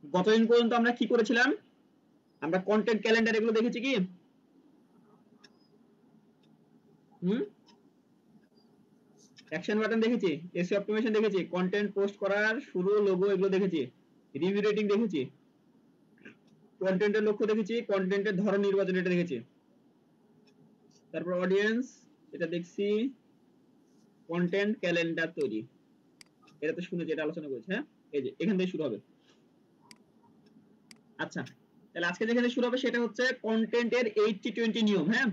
গতদিন পর্যন্ত আমরা কি করেছিলাম, আমরা কন্টেন্ট ক্যালেন্ডার এগুলো দেখেছি কি অ্যাকশন বাটন দেখেছি, এসইও অপটিমাইজেশন দেখেছি, কন্টেন্ট পোস্ট করার শুরু, লোগো এগুলো দেখেছি, রিভিউ রেটিং দেখেছি, কন্টেন্টের লক্ষ্য দেখেছি, কন্টেন্টের ধরন নির্বাচন এটা দেখেছি, তারপর অডিয়েন্স এটা দেখছি, কন্টেন্ট ক্যালেন্ডার তৈরি এটা তো শুনেছি, এটা আলোচনা করেছি। হ্যাঁ, এই যে এখান থেকে শুরু হবে। আচ্ছা, তাহলে আজকে যেখানে শুরু হবে সেটা হচ্ছে কন্টেন্টের 80-20 নিয়ম। হ্যাঁ,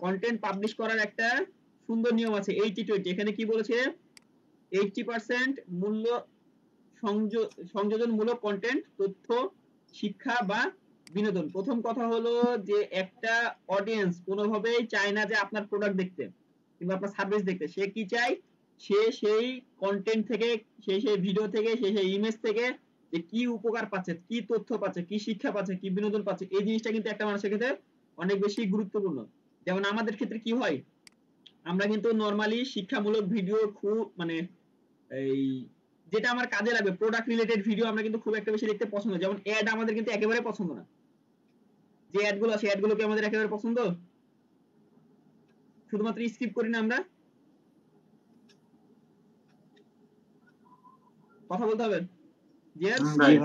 কন্টেন্ট পাবলিশ করার একটা সুন্দর নিয়ম আছে 80-20। এখানে কি বলেছে, 80% মূল্য সংযোজনমূলক কন্টেন্ট, তথ্য, শিক্ষা বা বিনোদন। প্রথম কথা হলো যে একটা অডিয়েন্স কোনোভাবেই চায় না যে আপনার প্রোডাক্ট দেখতে কিংবা আপনার সার্ভিস দেখতে। সে কি চায়, সে সেই কন্টেন্ট থেকে, সেই ভিডিও থেকে, সেই ইমেজ থেকে যে কি উপকার পাচ্ছে, কি তথ্য পাচ্ছে, কি শিক্ষা পাচ্ছে, কি বিনোদন পাচ্ছে, এই জিনিসটা কিন্তু একটা মানুষের ক্ষেত্রে অনেক বেশি গুরুত্বপূর্ণ। যেমন আমাদের ক্ষেত্রে কি হয়, আমরা কিন্তু নর্মালি শিক্ষামূলক ভিডিও খুব মানে এই যেটা আমার কাজে লাগবে প্রোডাক্ট রিলেটেড ভিডিও আমরা কিন্তু খুব একটা বেশি দেখতে পছন্দ, যেমন অ্যাড আমাদের কিন্তু একেবারে পছন্দ না। যে অ্যাড গুলো আছে অ্যাড গুলোকে আমাদের একেবারে পছন্দ, শুধুমাত্র স্কিপ করি না আমরা, কথা বলতে হবে। জি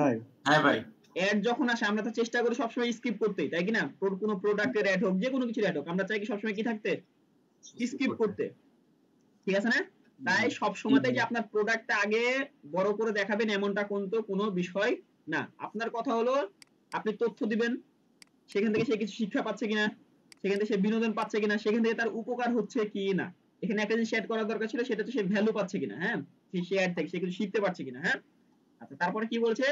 ভাই, হ্যাঁ ভাই, অ্যাড যখন আসে আমরা তো চেষ্টা করি সবসময় স্কিপ করতেই, তাই কি না? কোনো প্রোডাক্টের অ্যাড হোক, যে কোনো কিছুর অ্যাড হোক, আমরা চাই কি সবসময় কি থাকতে, স্কিপ করতে, ঠিক আছে না? তাই সব সময়তে যে আপনার প্রোডাক্টটা আগে বড় করে দেখাবেন এমনটা কিন্তু কোনো বিষয় না। আপনার কথা হলো আপনি তথ্য দিবেন, সেখান থেকে সে কিছু শিক্ষা পাচ্ছে কিনা, সেখান থেকে সে বিনোদন পাচ্ছে কিনা, সেখান থেকে তার উপকার হচ্ছে কি না। এখানে একটা জিনিস অ্যাড করার দরকার ছিল, সেটা হচ্ছে সে ভ্যালু পাচ্ছে কিনা। হ্যাঁ, সে অ্যাড থেকে সে কিছু শিখতে পারছে কিনা। হ্যাঁ, আচ্ছা, তারপরে কি বলছে,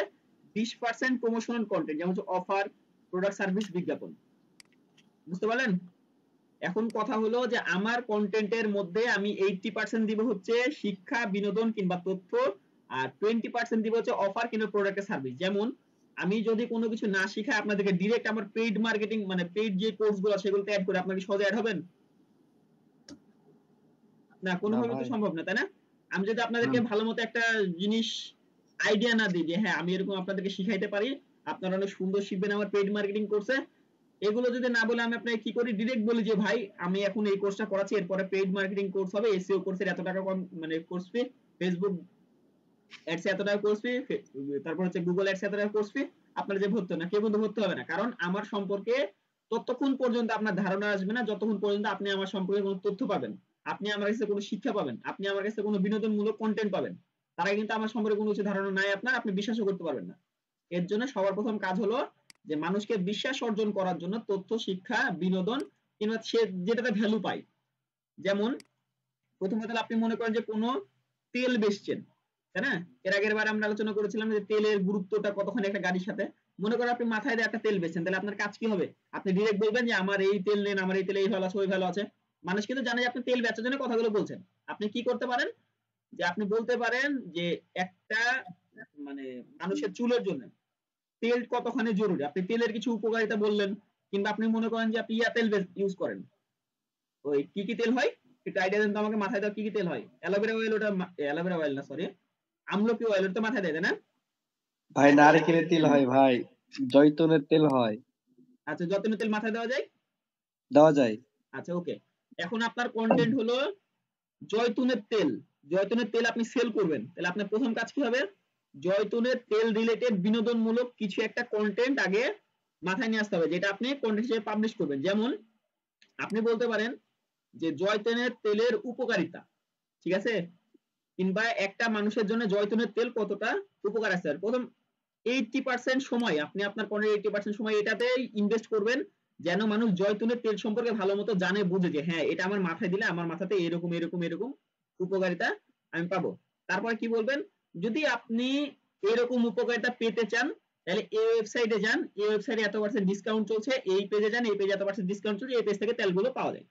20% প্রমোশনাল কন্টেন্ট, যেমন হচ্ছে অফার, প্রোডাক্ট, সার্ভিস, বিজ্ঞাপন। বুঝতে পারলেন? এখন কথা হলো যে আমার কন্টেন্টের মধ্যে আমি 80% দিব হচ্ছে শিক্ষা, বিনোদন কিংবা তথ্য, আর 20% দিব হচ্ছে অফার কিংবা প্রোডাক্টের সার্ভিস। যেমন আমি যদি কোনো কিছু না শিখাই আপনাদেরকে, ডিরেক্ট আমার পেইড মার্কেটিং মানে পেইড যে কোর্স গুলো সেগুলোতে অ্যাড করে আপনাকে সহজে অ্যাড হবেন না, কোনোভাবে তো সম্ভব না, তাই না? আমি যদি আপনাদেরকে ভালো মতো একটা জিনিস আইডিয়া না দিই যে হ্যাঁ আমি এরকম আপনাদেরকে শিখাইতে পারি, আপনারা অনেক সুন্দর শিখবেন আমার পেইড মার্কেটিং কোর্সে, এগুলো যদি না বলে আমি আপনাকে কি করি, ডিরেক্ট বলি যে ভাই আমি এখন এই কোর্সটা করাচ্ছি, এরপরে পেইড মার্কেটিং কোর্স হবে, এসইও কোর্সের এত টাকা কম মানে কোর্স ফি, ফেসবুক অ্যাডস এত টাকা কোর্স ফি, তারপর হচ্ছে গুগল অ্যাডস এত টাকা কোর্স ফি, আপনারা যে ভর্তি না, কেউ কিন্তু ভর্তি হবে না, কারণ আমার সম্পর্কে ততক্ষণ পর্যন্ত আপনার ধারণা আসবে না যতক্ষণ পর্যন্ত আপনি আমার সম্পর্কে কোনো তথ্য পাবেন, আপনি আমার কাছে কোনো শিক্ষা পাবেন, আপনি আমার কাছে কোনো বিনোদনমূলক কন্টেন্ট পাবেন। তার আগে কিন্তু আমার সম্পর্কে কোনো কিছু ধারণা নাই আপনার, আপনি বিশ্বাসও করতে পারবেন না। এর জন্য সবার প্রথম কাজ হলো যে মানুষকে বিশ্বাস অর্জন করার জন্য তথ্য, শিক্ষা, বিনোদন কিংবা সে যেটাতে ভ্যালু পায়। যেমন প্রথমত আপনি মনে করেন যে কোনো তেল বেচছেন, তাই না? এর আগের বার আমরা আলোচনা করেছিলাম যে তেলের গুরুত্বটা কতখানি একটা গাড়ির সাথে। মনে করেন আপনি মাথায় দিয়ে একটা তেল বেচছেন, তাহলে আপনার কাজ কি হবে, আপনি ডিরেক্ট বলবেন যে আমার এই তেল নেন, আমার এই তেলে এই ভালো আছে, ওই ভালো আছে। মানুষ কিন্তু জানে যে আপনি তেল বেচার জন্য কথাগুলো বলছেন। আপনি কি করতে পারেন, যে আপনি বলতে পারেন যে একটা মানে মানুষের চুলের জন্য তেল কতখানি জরুরি, আপনি তেলের কিছু উপকারিতা বললেন। কিংবা আপনি মনে করেন যে আপনি তেল ইউজ করেন, ওই কি কি তেল হয় একটু আইডিয়া দেন তো আমাকে, মাথায় দাও কি কি তেল হয়। অ্যালোভেরা অয়েল, ওটা অ্যালোভেরা অয়েল না, সরি, আমলকি অয়েল, ওটা তো মাথায় দেয় না? ভাই নারকেলের তেল হয়, ভাই জয়তুনের তেল হয়। আচ্ছা, জয়তুনের তেল মাথায় দেওয়া যায়, দেওয়া যায়। আচ্ছা ওকে। এখন আপনার কন্টেন্ট হলো জয়তুনের তেল, জয়তুনের তেল আপনি সেল করবেন, তাহলে আপনার প্রথম কাজ কি হবে, জয়তুনের তেল রিলেটেড বিনোদনমূলক কিছু একটা কন্টেন্ট আগে মাথায় নিয়ে আসতে হবে, যেটা আপনি কন্টেন্ট হিসেবে পাবলিশ করবেন। যেমন আপনি বলতে পারেন যে জয়তুনের তেলের উপকারিতা, ঠিক আছে, কিংবা একটা মানুষের জন্য জয়তুনের তেল কতটা উপকার আছে। প্রথম 80% সময় আপনি আপনার পণ্যের 80% সময় এটাতে ইনভেস্ট করবেন, যেন মানুষ জয়তুনের তেল সম্পর্কে ভালো মতো জানে, বুঝে যে হ্যাঁ এটা আমার মাথায় দিলে আমার মাথাতে এরকম এরকম এরকম উপকারিতা আমি পাবো। তারপরে কি বলবেন, যদি আপনি এরকম উপকারিতা পেতে চান তাহলে এই ওয়েবসাইটে যান, এই ওয়েবসাইটে এত পার্সেন্ট ডিসকাউন্ট চলছে, এই পেজে যান, এই পেজে এত পার্সেন্ট ডিসকাউন্ট চলছে, এই পেজ থেকে তেলগুলো পাওয়া যায়।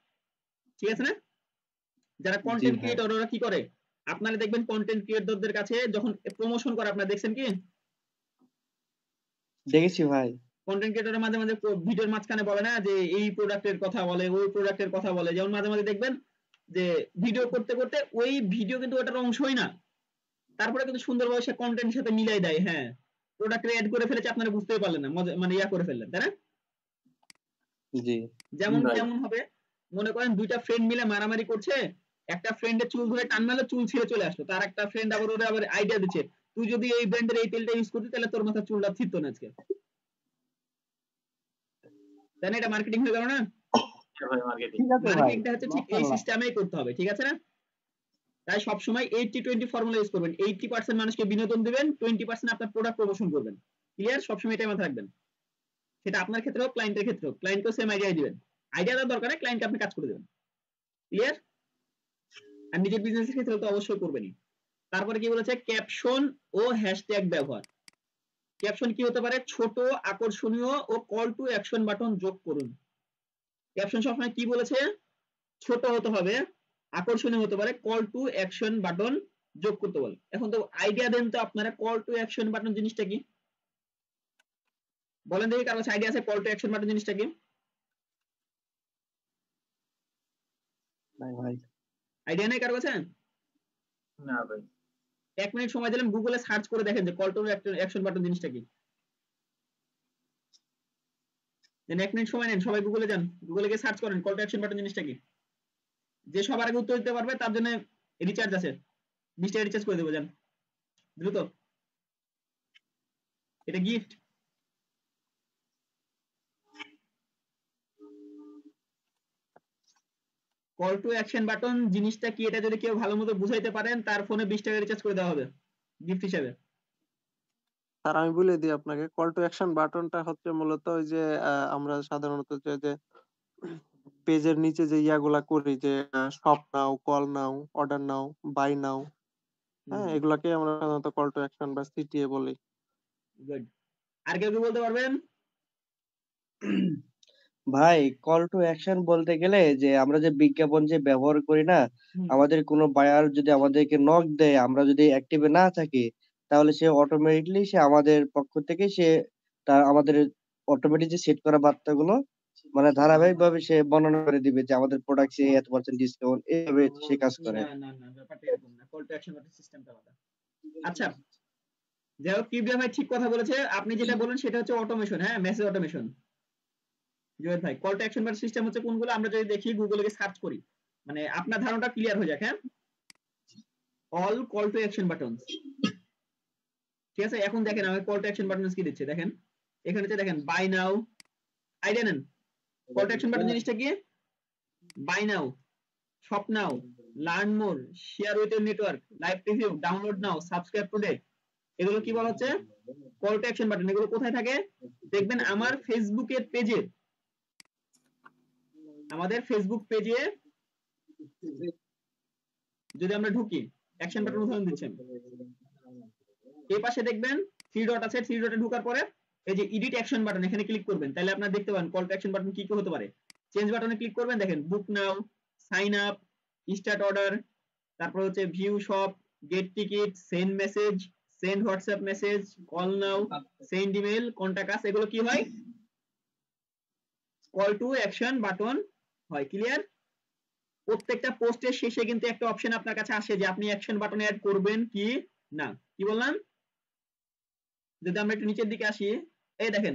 ঠিক আছে না? যারা কন্টেন্ট ক্রিয়েটর ওরা কি করে, আপনারা দেখবেন কন্টেন্ট ক্রিয়েটরদের কাছে যখন প্রমোশন করে, আপনারা দেখছেন কি? দেখেছি ভাই। কন্টেন্ট ক্রিয়েটর মাঝে মাঝে ভিডিওর মাঝখানে বলে না যে এই প্রোডাক্টের কথা বলে, ওই প্রোডাক্টের কথা বলে, যেমন মাঝে মাঝে দেখবেন যে ভিডিও করতে করতে ওই ভিডিও কিন্তু ওটার অংশই না, তারপরে কিন্তু সুন্দরভাবে সে কন্টেন্টের সাথে মিলাই দেয়। হ্যাঁ, প্রোডাক্টে অ্যাড করে ফেলেছে, আপনারা বুঝতেই পারলেন না, মানে ইয়া করে ফেললেন, তাই না? জি যেমন কেমন হবে, মনে করেন দুইটা ফ্রেন্ড মিলে মারামারি করছে, একটা ফ্রেন্ডের চুল ধরে টান মারলো, চুল ছিঁড়ে চলে আসলো, তার একটা ফ্রেন্ড আবার ওরে আবার আইডিয়া দিচ্ছে, তুই যদি এই ব্র্যান্ডের এই তেলটা ইউজ করতি তাহলে তোর মাথা চুলটা ছিঁড়তো না আজকে, তাই না? এটা মার্কেটিং হয়ে গেল না? ঠিক আছে ভাই, মার্কেটিংটা হচ্ছে ঠিক এই মাশাআল্লাহ। সিস্টেমেই করতে হবে, ঠিক আছে না? তাই সবসময় 80-20 ফর্মুলা ইউজ করবেন, 80% মানুষকে বিনোদন দিবেন, 20% আপনার প্রোডাক্ট প্রমোশন করবেন। ক্লিয়ার? সবসময় এটা মাথায় রাখবেন, সেটা আপনার ক্ষেত্রে হোক, ক্লায়েন্টের ক্ষেত্রে হোক, ক্লায়েন্টকেও সেম আইডিয়া দিবেন, আইডিয়া দেওয়ার দরকার নেই, ক্লায়েন্টকে আপনি কাজ করে দেবেন। ক্লিয়ার? আর নিজের বিজনেসের ক্ষেত্রে তো অবশ্যই করবেনই। তারপরে কি বলেছে, ক্যাপশন ও হ্যাশট্যাগ ব্যবহার। ক্যাপশন কি হতে পারে, ছোট, আকর্ষণীয় ও কল টু অ্যাকশন বাটন যোগ করুন। ক্যাপশন সবসময় কি বলেছে, ছোট হতে হবে, আকর্ষণীয় হতে পারে, কল টু অ্যাকশন বাটন যোগ করতে বলে। এখন তো আইডিয়া দেন তো আপনারা, কল টু অ্যাকশন বাটন জিনিসটা কি বলেন দেখি, কারো কাছে আইডিয়া আছে কল টু অ্যাকশন বাটন জিনিসটা কি? ভাই আইডিয়া নেই কারো কাছে? না ভাই। 1 মিনিট সময় দিলাম, গুগলে সার্চ করে দেখেন যে কল টু অ্যাকশন বাটন জিনিসটা কি। দেন 1 মিনিট সময় নেন, সবাই গুগলে যান, গুগলে গিয়ে সার্চ করেন কল টু অ্যাকশন বাটন জিনিসটা কি। যে সবার আগে উত্তর দিতে পারবে তার জন্য রিচার্জ আছে, 20 টাকা রিচার্জ করে দেবো, যান দ্রুত, এটা gift. Call to action button জিনিসটা কি, এটা যদি কেউ ভালো মতো বুঝাইতে পারেন তার ফোনে 20 টাকা রিচার্জ করে দেওয়া হবে গিফট হিসেবে। স্যার আমি বলে দিই আপনাকে, কল টু অ্যাকশন বাটনটা হচ্ছে মূলত ওই যে আমরা সাধারণত যে পেজের নিচে যে ইয়াগুলা করি যে shop now, call now, order now, buy now, হ্যাঁ এগুলাকে আমরা সাধারণত কল টু অ্যাকশন বা সিটিএ বলি। গুড। আর কেউ কি বলতে পারবেন? ভাই, কল টু অ্যাকশন বলতে গেলে যে আমরা যে বিজ্ঞাপন যে ব্যবহার করি না, আমাদের কোনো বায়ার যদি আমাদেরকে নক দেয়, আমরা যদি অ্যাক্টিভে না থাকি, তাহলে সে অটোমেটিকলি সে আমাদের পক্ষ থেকে সে তার আমাদের অটোমেটিক যে সেট করা বার্তাগুলো মানে ধারাবাহিকভাবে সে বর্ণনা করে দিবে যে আমাদের প্রোডাক্ট সে এত% ডিসকাউন্ট, এইভাবে সে কাজ করে। না না না, ব্যাপারটা এরকম না, কল টু অ্যাকশন বাটন সিস্টেমটা আলাদা। আচ্ছা, যাই হোক, কিবরিয়া ভাই ঠিক কথা বলেছে, আপনি যেটা বলেন সেটা হচ্ছে অটোমেশন, হ্যাঁ, মেসেজ অটোমেশন। জয়েদ ভাই, call to action button system হচ্ছে কোনগুলো, আমরা যদি দেখি গুগলে গিয়ে সার্চ করি, মানে আপনার ধারণাটা ক্লিয়ার হয়ে যাক, হ্যাঁ। All call to action buttons, ঠিক আছে? এখন দেখেন আমি কল টু অ্যাকশন বাটনস কি দিচ্ছে, দেখেন এখানে দেখেন বাই নাও, আইডিয়া নেন কল টু অ্যাকশন বাটন জিনিসটা কি, buy now, shop now, learn more, share with your network, live preview, download now, subscribe today, এগুলো কি বলা হচ্ছে, কল টু অ্যাকশন বাটন। এগুলো কোথায় থাকে দেখবেন, আমার ফেসবুকের পেজে, আমাদের ফেসবুক পেজে যদি আমরা ঢুকি, অ্যাকশন বাটন উদাহরণ দিচ্ছি আমি, এই পাশে দেখবেন 3 ডট আছে, 3 ডটে ঢোকার পরে এই যে এডিট অ্যাকশন বাটন, এখানে ক্লিক করবেন, তাহলে আপনারা দেখতে পাবেন কল টু অ্যাকশন বাটন কি কি হতে পারে। চেঞ্জ বাটনে ক্লিক করবেন, দেখেন book now, sign up, start order, তারপর হচ্ছে view shop, get ticket, send message, send WhatsApp message, call now, send email, contact us, এগুলো কি হয়, কল টু অ্যাকশন বাটন হয়। ক্লিয়ার? প্রত্যেকটা পোস্টের শেষে কিন্তু একটা অপশন আপনার কাছে আসে যে আপনি অ্যাকশন বাটন অ্যাড করবেন কি না। কি বললাম? যদি আমরা একটু নিচের দিকে আসি, এই দেখেন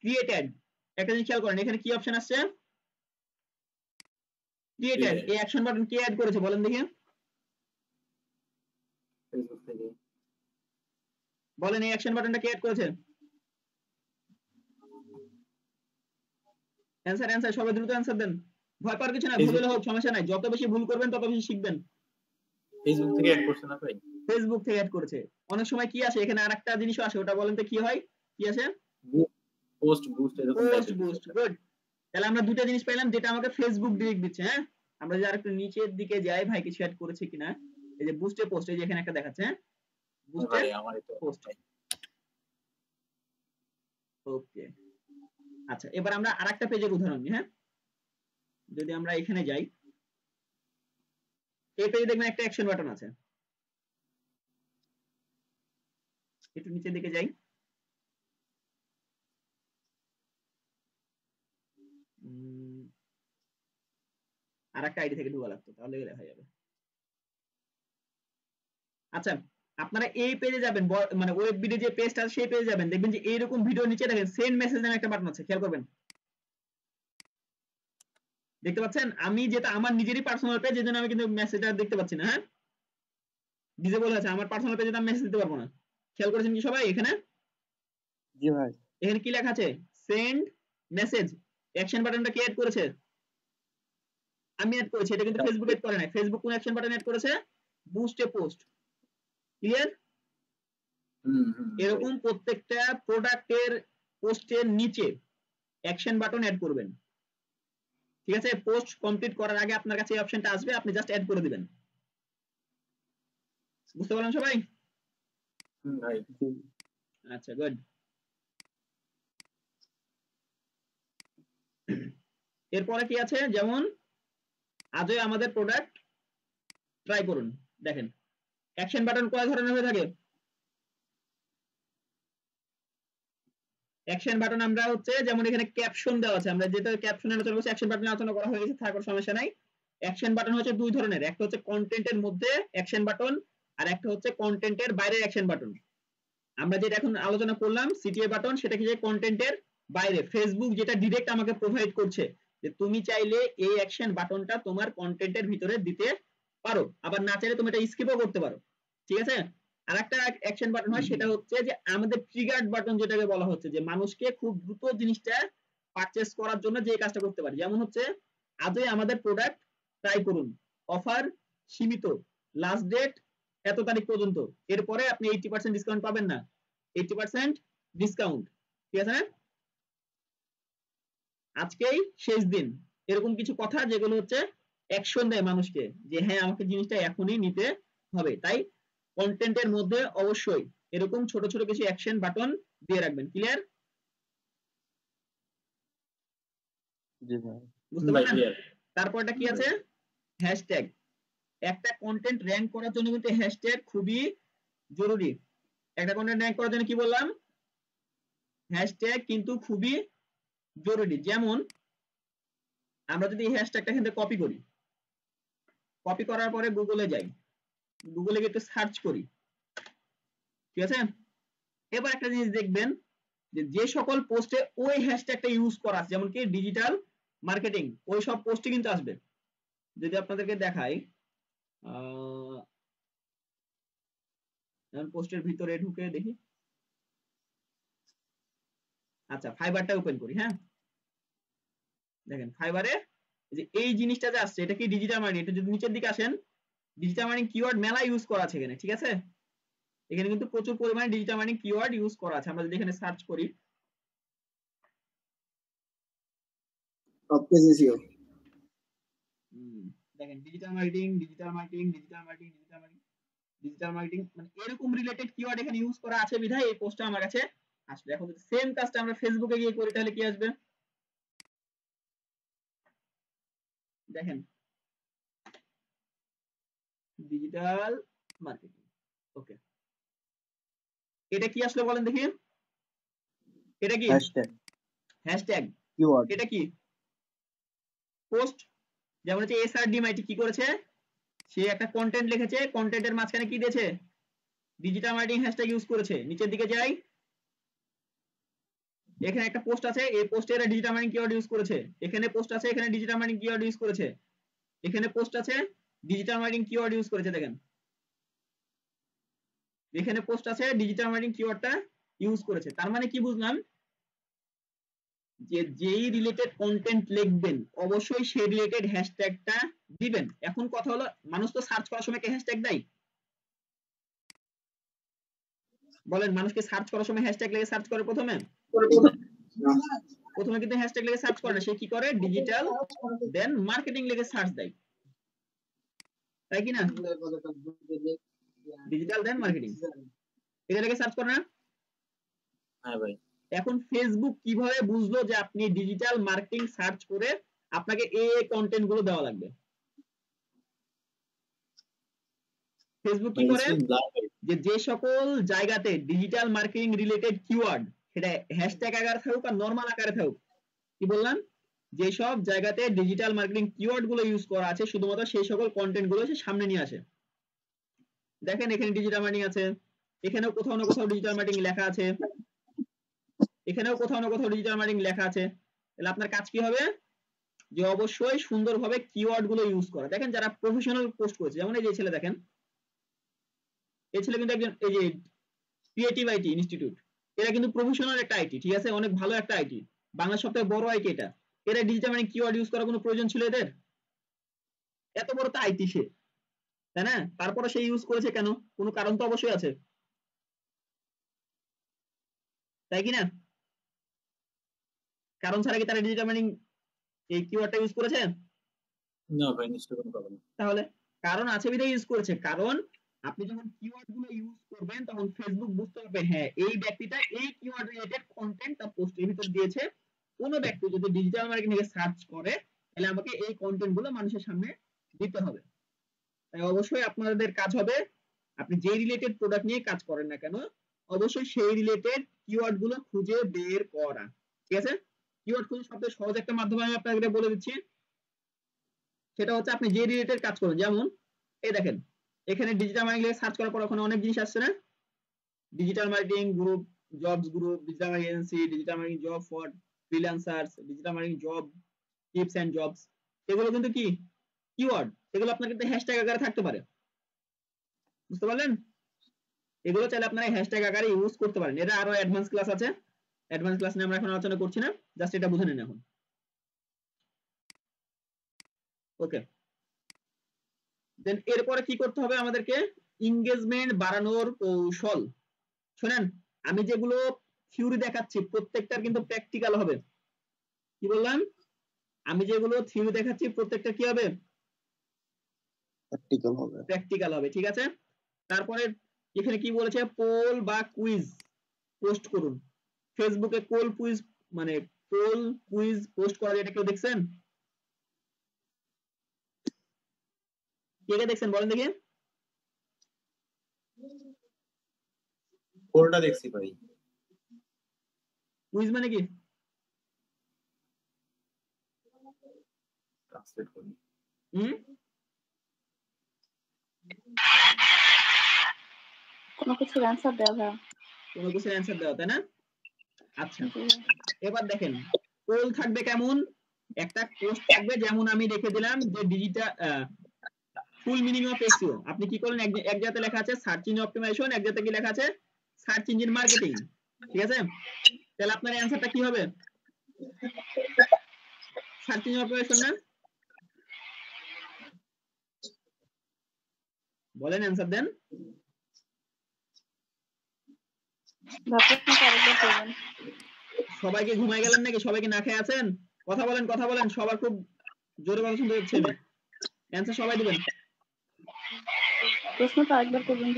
ক্রিয়েট অ্যাড, একটা জিনিস খেয়াল করেন, এখানে কি অপশন আসছে, ক্রিয়েট অ্যাড। এই অ্যাকশন বাটন কে অ্যাড করেছে বলেন দেখি, ফেসবুক থেকে। বলেন এই অ্যাকশন বাটনটা কে অ্যাড করেছে? অ্যানসার অ্যানসার, সবাই দ্রুত অ্যানসার দেন, ভয় পাওয়ার কিছু না, ভুল হলে হোক সমস্যা নাই, যত বেশি ভুল করবেন তত বেশি শিখবেন। ফেসবুক থেকে অ্যাড করছে না ভাই? ফেসবুক থেকে অ্যাড করেছে। অনেক সময় কি আসে এখানে, আরেকটা জিনিসও আসে, ওটা বলেন তো কি হয়, কি আসে, পোস্ট বুস্ট এরকম পোস্ট টাইপের বুস্ট। গুড। তাহলে আমরা দুটো জিনিস পেলাম যেটা আমাকে ফেসবুক ডিরেক্ট দিচ্ছে, হ্যাঁ। আমরা যদি আরেকটু নিচের দিকে যাই, ভাই কিছু অ্যাড করেছে কিনা, এই যে বুস্টে পোস্ট, এই যে এখানে একটা দেখাচ্ছে, হ্যাঁ, বুস্টে ভাই আমারই তো পোস্ট। ওকে, আচ্ছা এবার আমরা আরেকটা পেজের উদাহরণ নিই, হ্যাঁ। যদি আমরা এখানে যাই, এই পেজে দেখবেন একটা অ্যাকশন বাটন আছে, একটু নিচের দিকে যাই, আর একটা আইডি থেকে ঢোকা লাগতো, তাহলে হয়ে যাবে। আচ্ছা, আপনারা এই পেজে যাবেন, মানে ওয়েব ভিডিও যে পেজটা সেই পেজে যাবেন, দেখবেন যে এইরকম ভিডিও নিচে দেখেন সেন্ড মেসেজ নামে একটা বাটন আছে, খেয়াল করবেন। দেখতে পাচ্ছেন? আমি যেটা আমার নিজেরই পার্সোনাল পেজ, এজন্য আমি কিন্তু মেসেজটা দেখতে পাচ্ছি না। হ্যাঁ, ডিসেবল আছে আমার পার্সোনাল পেজে, আমি মেসেজ দিতে পারবো না। খেয়াল করেছেন কি সবাই? এখানে জি ভাই। এখানে কি লেখা আছে? Send message. অ্যাকশন বাটনটা কে এড করেছে? আমি এড করেছি, এটা কিন্তু ফেসবুক এড করে নাই। ফেসবুক কোন অ্যাকশন বাটন এড করেছে? বুস্টে পোস্ট। ক্লিয়ার? এরকম প্রত্যেকটা প্রোডাক্টের পোস্টের নিচে অ্যাকশন বাটন এড করবেন। ঠিক আছে? পোস্ট কমপ্লিট করার আগে আপনার কাছে এই অপশনটা আসবে, আপনি জাস্ট এড করে দিবেন। বুঝতে পারলেন সবাই? ভাই আচ্ছা, গুড। এরপরে কি আছে? যেমন আজই আমাদের প্রোডাক্ট ট্রাই করুন। দেখেন অ্যাকশন বাটন কয় ধরনের হয়ে থাকে? অ্যাকশন বাটন আমরা হচ্ছে যেমন এখানে ক্যাপশন দেওয়া আছে, আমরা যেটা ক্যাপশনে আলোচনা করছি, অ্যাকশন বাটনে আলোচনা করা হয়ে গেছে, থাকার সমস্যা নাই। অ্যাকশন বাটন হচ্ছে দুই ধরনের, একটা হচ্ছে কন্টেন্টের মধ্যে অ্যাকশন বাটন, আর একটা হচ্ছে কন্টেন্টের বাইরের অ্যাকশন বাটন। আমরা যেটা এখন আলোচনা করলাম সিটিএ বাটন, সেটা কি যে কন্টেন্টের বাইরে, ফেসবুক যেটা ডাইরেক্ট আমাকে প্রোভাইড করছে যে তুমি চাইলে এই অ্যাকশন বাটনটা তোমার কন্টেন্টের ভিতরে দিতে পারো, আবার না চাইলে তুমি এটা স্কিপও করতে পারো। ঠিক আছে? আর একটা অ্যাকশন বাটন হয়, সেটা হচ্ছে যে আমাদের ট্রিগার্ড বাটন, যেটাকে বলা হচ্ছে যে মানুষকে খুব দ্রুত জিনিসটা পারচেজ করার জন্য যে কাজটা করতে পারে। যেমন হচ্ছে আজই আমাদের প্রোডাক্ট ট্রাই করুন, অফার সীমিত, লাস্ট ডেট এত তারিখ পর্যন্ত, এরপরে আপনি 80% ডিসকাউন্ট পাবেন না, 80% ডিসকাউন্ট। ঠিক আছে না? আজকেই শেষ দিন, এরকম কিছু কথা যেগুলো হচ্ছে অ্যাকশন দেয় মানুষকে যে হ্যাঁ আমাকে জিনিসটা এখনই নিতে হবে। তাই কন্টেন্টের মধ্যে অবশ্যই এরকম ছোট ছোট কিছু অ্যাকশন বাটন দিয়ে রাখবেন। ক্লিয়ার? জি ভাই। বুঝতে পারলেন? তারপরটা কি আছে? হ্যাশট্যাগ। একটা কন্টেন্ট র‍্যাঙ্ক করার জন্য কিন্তু হ্যাশট্যাগ খুবই জরুরি। একটা কন্টেন্ট র‍্যাঙ্ক করার জন্য কি বললাম? হ্যাশট্যাগ কিন্তু খুবই জরুরি। যেমন আমরা যদি এই হ্যাশট্যাগটা এখান থেকে কপি করি, কপি করার পরে গুগলে যাই, গুগলে গিয়ে একটু সার্চ করি। ঠিক আছে? এবার একটা জিনিস দেখবেন যে যে সকল পোস্টে ওই হ্যাশট্যাগটা ইউজ করা আছে, যেমন কি ডিজিটাল মার্কেটিং, ওই সব পোস্টে কিন্তু আসবে। যদি আপনাদেরকে দেখাই, পোস্টের ভিতরে ঢুকে দেখি। আচ্ছা, ফাইবারটা ওপেন করি। হ্যাঁ, দেখেন ফাইবারে যে এই জিনিসটা যে আসছে, এটা কি ডিজিটাল মার্কেটিং। এটা যদি নিচের দিকে আসেন, ডিজিটাল মার্কেটিং কিওয়ার্ড মেলা ইউজ করা আছে এখানে। ঠিক আছে? এখানে কিন্তু প্রচুর পরিমাণে ডিজিটাল মার্কেটিং কিওয়ার্ড ইউজ করা আছে। আমরা যদি এখানে সার্চ করি, দেখেন digital marketing, digital marketing, digital marketing, digital marketing, digital marketing, মানে এরকম রিলেটেড কিওয়ার্ড এখানে ইউজ করা আছে বিধায় এই পোস্টটা আমার কাছে আসবে। এখন যদি সেম কাজটা আমরা ফেসবুকে গিয়ে করি, তাহলে কি আসবে? দেখেন ডিজিটাল মার্কেটিং। ওকে, এটা কি আসলে বলেন দেখি? এটা কি হ্যাশট্যাগ হ্যাশট্যাগ? কিওয়ার্ড। এটা কি পোস্ট? যেমন হচ্ছে এসআরডিএমআইটি কি করেছে, সে একটা কন্টেন্ট লিখেছে, কন্টেন্টের মাঝখানে কি দিয়েছে? ডিজিটাল মার্কেটিং হ্যাশট্যাগ ইউজ করেছে। নিচের দিকে যাই, এখানে একটা পোস্ট আছে, এই পোস্টে এরা ডিজিটাল মার্কেটিং কিওয়ার্ড ইউজ করেছে। এখানে পোস্ট আছে, এখানে ডিজিটাল মার্কেটিং কিওয়ার্ড ইউজ করেছে। এখানে পোস্ট আছে, ডিজিটাল মার্কেটিং কিওয়ার্ড ইউজ করেছে। দেখেন এখানে পোস্ট আছে, ডিজিটাল মার্কেটিং কিওয়ার্ডটা ইউজ করেছে। তার মানে কি বুঝলাম? যে যেই রিলেটেড কন্টেন্ট লিখবেন অবশ্যই সেই রিলেটেড হ্যাশট্যাগটা দিবেন। এখন কথা হলো, মানুষ তো সার্চ করার সময় কি হ্যাশট্যাগ দেয়? বলেন, মানুষকে সার্চ করার সময় হ্যাশট্যাগ লিখে সার্চ করে? প্রথমে কিন্তু হ্যাশট্যাগ লিখে সার্চ করে না, সে কি করে? ডিজিটাল দেন মার্কেটিং লিখে সার্চ দেয়, তাই কি না? ডিজিটাল দেন মার্কেটিং এটা লিখে সার্চ করে না? হ্যাঁ ভাই। এখন ফেসবুক কিভাবে বুঝলো যে আপনি ডিজিটাল মার্কেটিং সার্চ করে আপনাকে এই কন্টেন্ট গুলো দেওয়া লাগবে? ফেসবুক কি করে? যে সকল জায়গাতে ডিজিটাল মার্কেটিং রিলেটেড কিওয়ার্ড, সেটা হ্যাশট্যাগ আকারে থাকুক আর নরমাল আকারে থাকুক, কি বললাম? যে সব জায়গাতে ডিজিটাল মার্কেটিং কিওয়ার্ড গুলো ইউজ করা আছে, শুধুমাত্র সেই সকল কন্টেন্ট গুলো সে সামনে নিয়ে আসে। দেখেন এখানে ডিজিটাল মার্কেটিং আছে, এখানেও কোথাও না কোথাও ডিজিটাল মার্কেটিং লেখা আছে, এখানেও কোথাও না কোথাও ডিজিটাল মার্কেটিং লেখা আছে। তাহলে আপনার কাজ কি হবে, যে অবশ্যই সুন্দরভাবে কিওয়ার্ড গুলো ইউজ করা। দেখেন যারা প্রফেশনাল পোস্ট করেছে, যেমন এই যে ছেলে দেখেন, এই ছেলে কিন্তু একজন, এই যে ক্রিয়েটিভ আইটি ইনস্টিটিউট, এরা কিন্তু প্রফেশনাল একটা আইটি, ঠিক আছে, অনেক ভালো একটা আইটি, বাংলার সবথেকে বড় আইটি এটা। এরা ডিজিটাল মার্কেটিং কিওয়ার্ড ইউজ করার কোনো প্রয়োজন ছিল এদের? এত বড় তো আইটি সে, তাই না? তারপরে সে ইউজ করেছে কেন? কোনো কারণ তো অবশ্যই আছে, তাই কি না? কারণ ছাড়া কি তারা ডিজিটাল মার্কেটিং এই কিওয়ার্ডটা ইউজ করেছে? না ভাই, নিশ্চয় কোনো কারণ নেই। তাহলে কারণ আছে বিধায় ইউজ করেছে। কারণ আপনি যখন কিওয়ার্ড গুলো ইউজ করবেন তখন ফেসবুক বুঝতে পারবে, হ্যাঁ এই ব্যক্তিটা এই কিওয়ার্ড রিলেটেড কন্টেন্ট তার পোস্টের ভিতর দিয়েছে। কোনো ব্যক্তি যদি ডিজিটাল মার্কেটিং এ সার্চ করে তাহলে আমাকে এই কন্টেন্ট গুলো মানুষের সামনে দিতে হবে। তাই অবশ্যই আপনাদের কাজ হবে, আপনি যে রিলেটেড প্রোডাক্ট নিয়ে কাজ করেন না কেন, অবশ্যই সেই রিলেটেড কিওয়ার্ড গুলো খুঁজে বের করা। ঠিক আছে? কিওয়ার্ড খুঁজে সবচেয়ে সহজ একটা মাধ্যম আমি আপনাদের বলে দিচ্ছি, সেটা হচ্ছে আপনি যে রিলেটেড কাজ করেন। যেমন এই দেখেন এখানে ডিজিটাল মার্কেটিং সার্চ করার পর ওখানে অনেক জিনিস আসছে না, digital marketing group, jobs group, digital marketing agency, digital marketing job for freelancers, digital marketing job tips and jobs. এগুলো কিন্তু কি কিওয়ার্ড, এগুলো আপনার কিন্তু হ্যাশট্যাগ আকারে থাকতে পারে, বুঝতে পারলেন? এগুলো চাইলে আপনারা হ্যাশট্যাগ আকারে ইউজ করতে পারেন। এটা আরো অ্যাডভান্স ক্লাস আছে, অ্যাডভান্স ক্লাস নিয়ে আমরা এখন আলোচনা করছি না, জাস্ট এটা বুঝে নিন এখন। ওকে, দেন এরপরে কি করতে হবে আমাদেরকে, এনগেজমেন্ট বাড়ানোর কৌশল। শুনেন, আমি যেগুলো থিওরি দেখাচ্ছি প্রত্যেকটার কিন্তু প্র্যাকটিক্যাল হবে। কি বললাম? আমি যেগুলো থিওরি দেখাচ্ছি প্রত্যেকটা কি হবে, প্র্যাকটিক্যাল হবে। প্র্যাকটিক্যাল হবে, ঠিক আছে? তারপরে এখানে কি বলেছে, পোল বা কুইজ পোস্ট করুন। ফেসবুকে পোল কুইজ, মানে পোল কুইজ পোস্ট করা, এটা কেউ দেখছেন? কে কে দেখছেন বলেন দেখি? পোলটা দেখছি ভাই। কুইজ মানে কি? ট্রান্সলেট করি। কোনো কিছুর অ্যান্সার দেওয়া ভাই, কোনো কিছুর অ্যান্সার দেওয়া, তাই না? আচ্ছা, জি। এবার দেখেন পোল থাকবে কেমন, একটা পোস্ট থাকবে, যেমন আমি রেখে দিলাম যে digital full meaning of SEO. আপনি কি করেন, এক জায়গাতে লেখা আছে সার্চ ইঞ্জিন অপটিমাইজেশন, এক জায়গাতে কি লেখা আছে সার্চ ইঞ্জিন মার্কেটিং, ঠিক আছে? তাহলে আপনার অ্যান্সারটা কি হবে, সার্চ ইঞ্জিন অপটিমাইজেশন না? বলেন, অ্যান্সার দেন। ভাবতেছি আরেকবার করবেন। সবাইকে ঘুমাই গেলেন নাকি? সবাইকে না খেয়ে আছেন? কথা বলেন, কথা বলেন, সবার খুব জোরে কথা শুনতে হচ্ছে। অ্যান্সার সবাই দিবেন। প্রশ্নটা আরেকবার করবেন।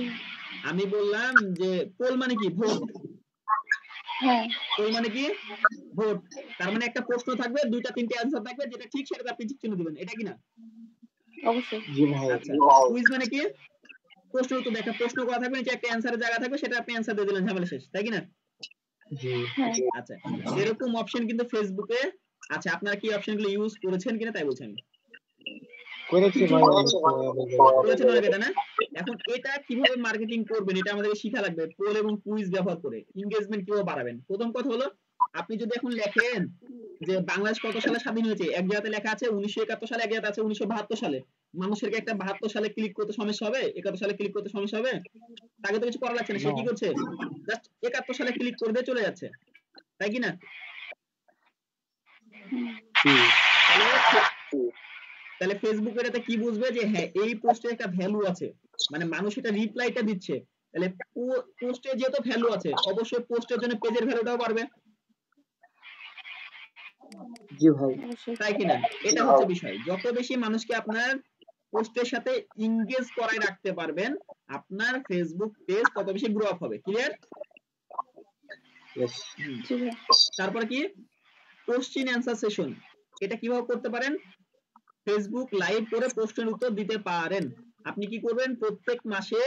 আমি বললাম যে পোল মানে কি, ভোট। হ্যাঁ, পোল মানে কি, ভোট। তার মানে একটা প্রশ্ন থাকবে, দুইটা তিনটে অ্যান্সার থাকবে, যেটা ঠিক সেটা আপনি ঠিক চিহ্ন দিবেন, এটা কি না? অবশ্যই। জি ভাই। আচ্ছা, কুইজ মানে কি, প্রশ্ন উত্তর, একটা প্রশ্ন করা থাকবে, নিচে একটা অ্যান্সারের জায়গা থাকবে, সেটা আপনি অ্যান্সার দিয়ে দিলেন, ঝামেলা শেষ, তাই কি না? জি। হ্যাঁ, আচ্ছা, এরকম অপশন কিন্তু ফেসবুকে আছে। আপনারা কি অপশনগুলো ইউজ করেছেন কিনা তাই বলছি আমি। করেছি ভাই। করেছেন অনেকে, তাই না? এখন এটা কিভাবে মার্কেটিং করবেন এটা আমাদের শিখা লাগবে, পোল এবং কুইজ ব্যবহার করে এনগেজমেন্ট কিভাবে বাড়াবেন। প্রথম কথা হলো, আপনি যদি এখন লেখেন যে বাংলাদেশ কত সালে স্বাধীন হয়েছে, এক জায়গাতে লেখা আছে 1971 সালে, এক জায়গাতে আছে 1972 সালে, মানুষের কি একটা 72 সালে ক্লিক করতে সমস্যা হবে, 71 সালে ক্লিক করতে সমস্যা হবে? তাকে তো কিছু করা লাগছে না, সে কি করছে, জাস্ট 71 সালে ক্লিক করে দিয়ে চলে যাচ্ছে, তাই কি না? তাহলে ফেসবুক এটাতে কি বুঝবে যে হ্যাঁ এই পোস্টে একটা ভ্যালু আছে, মানে মানুষ এটা রিপ্লাইটা দিচ্ছে, তাহলে পোস্টে যেহেতু ভ্যালু আছে অবশ্যই পোস্টের জন্য পেজের ভ্যালুটাও বাড়বে, জি ভাই। অবশ্যই। তাই কিনা? এটা হচ্ছে বিষয়। যত বেশি মানুষকে আপনার পোস্টের সাথে এনগেজ করায় রাখতে পারবেন, আপনার ফেসবুক পেজ তত বেশি গ্রো আপ হবে। ক্লিয়ার? ইয়েস। জি ভাই। তারপর কি, কোশ্চেন অ্যান্সার সেশন, এটা কিভাবে করতে পারেন, ফেসবুক লাইভ করে প্রশ্নের উত্তর দিতে পারেন। আপনি কি করবেন, প্রত্যেক মাসে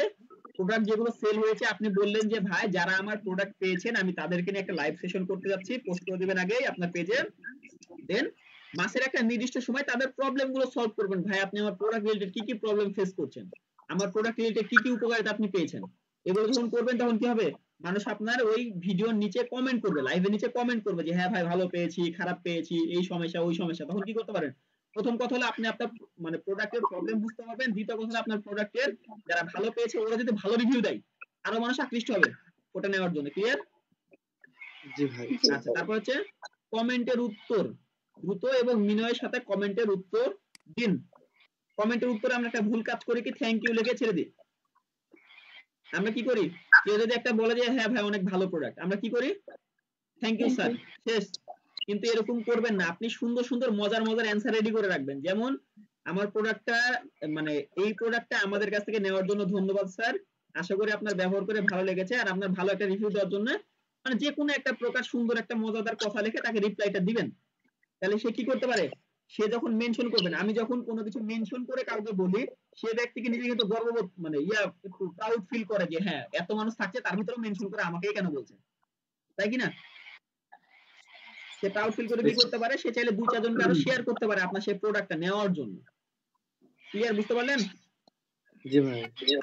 প্রোডাক্ট যেগুলো সেল হয়েছে আপনি বললেন যে ভাই যারা আমার প্রোডাক্ট পেয়েছেন আমি তাদেরকে নিয়ে একটা লাইভ সেশন করতে যাচ্ছি, পোস্ট করে দিবেন আগেই আপনার পেজে। দেন মাসের একটা নির্দিষ্ট সময় তাদের প্রবলেম গুলো সলভ করবেন, ভাই আপনি আমার প্রোডাক্ট রিলেটেড কি কি প্রবলেম ফেস করছেন, আমার প্রোডাক্ট রিলেটেড কি কি উপকারিতা আপনি পেয়েছেন। এগুলো যখন করবেন তখন কি হবে, মানুষ আপনার ওই ভিডিওর নিচে কমেন্ট করবে, লাইভের নিচে কমেন্ট করবে যে হ্যাঁ ভাই ভালো পেয়েছি, খারাপ পেয়েছি, এই সমস্যা ওই সমস্যা। তখন কি করতে পারেন, প্রথম কথা হলো আপনি আপনার মানে প্রোডাক্টের প্রবলেম বুঝতে পারবেন, দ্বিতীয় কথা হলো আপনার প্রোডাক্টের যারা ভালো পেয়েছে ওরা যদি ভালো রিভিউ দেয় আরো মানুষ আকৃষ্ট হবে ওটা নেওয়ার জন্য। ক্লিয়ার? জি ভাই। আচ্ছা, তারপর হচ্ছে কমেন্টের উত্তর, দ্রুত এবং বিনয়ের সাথে কমেন্টের উত্তর দিন। কমেন্টের উত্তরে আমরা একটা ভুল কাজ করি কি, থ্যাংক ইউ লিখে ছেড়ে দিই। আমরা কি করি, কেউ যদি একটা বলে যে হ্যাঁ ভাই অনেক ভালো প্রোডাক্ট, আমরা কি করি, থ্যাংক ইউ স্যার, শেষ। কিন্তু এরকম করবেন না, আপনি সুন্দর সুন্দর মজার মজার অ্যান্সার রেডি করে রাখবেন। যেমন আমার প্রোডাক্টটা মানে এই প্রোডাক্টটা আমাদের কাছ থেকে নেওয়ার জন্য ধন্যবাদ স্যার, আশা করি আপনার ব্যবহার করে ভালো লেগেছে, আর আপনার ভালো একটা রিভিউ দেওয়ার জন্য, মানে যে কোনো একটা প্রকার সুন্দর একটা মজাদার কথা লিখে তাকে রিপ্লাইটা দিবেন। তাহলে সে কি করতে পারে, সে যখন মেনশন করবেন, আমি যখন কোনো কিছু মেনশন করে কাউকে বলি, সে ব্যক্তিকে নিজে কিন্তু গর্ববোধ মানে একটু প্রাউড ফিল করে যে হ্যাঁ এত মানুষ থাকছে তার ভিতরে মেনশন করে আমাকেই কেন বলছে, তাই কি না? সে প্রাউড ফিল করে কি করতে পারে, সে চাইলে 2-4 জনকে আরো শেয়ার করতে পারে আপনার সেই প্রোডাক্টটা নেওয়ার জন্য। ক্লিয়ার? বুঝতে পারলেন? জি ভাই।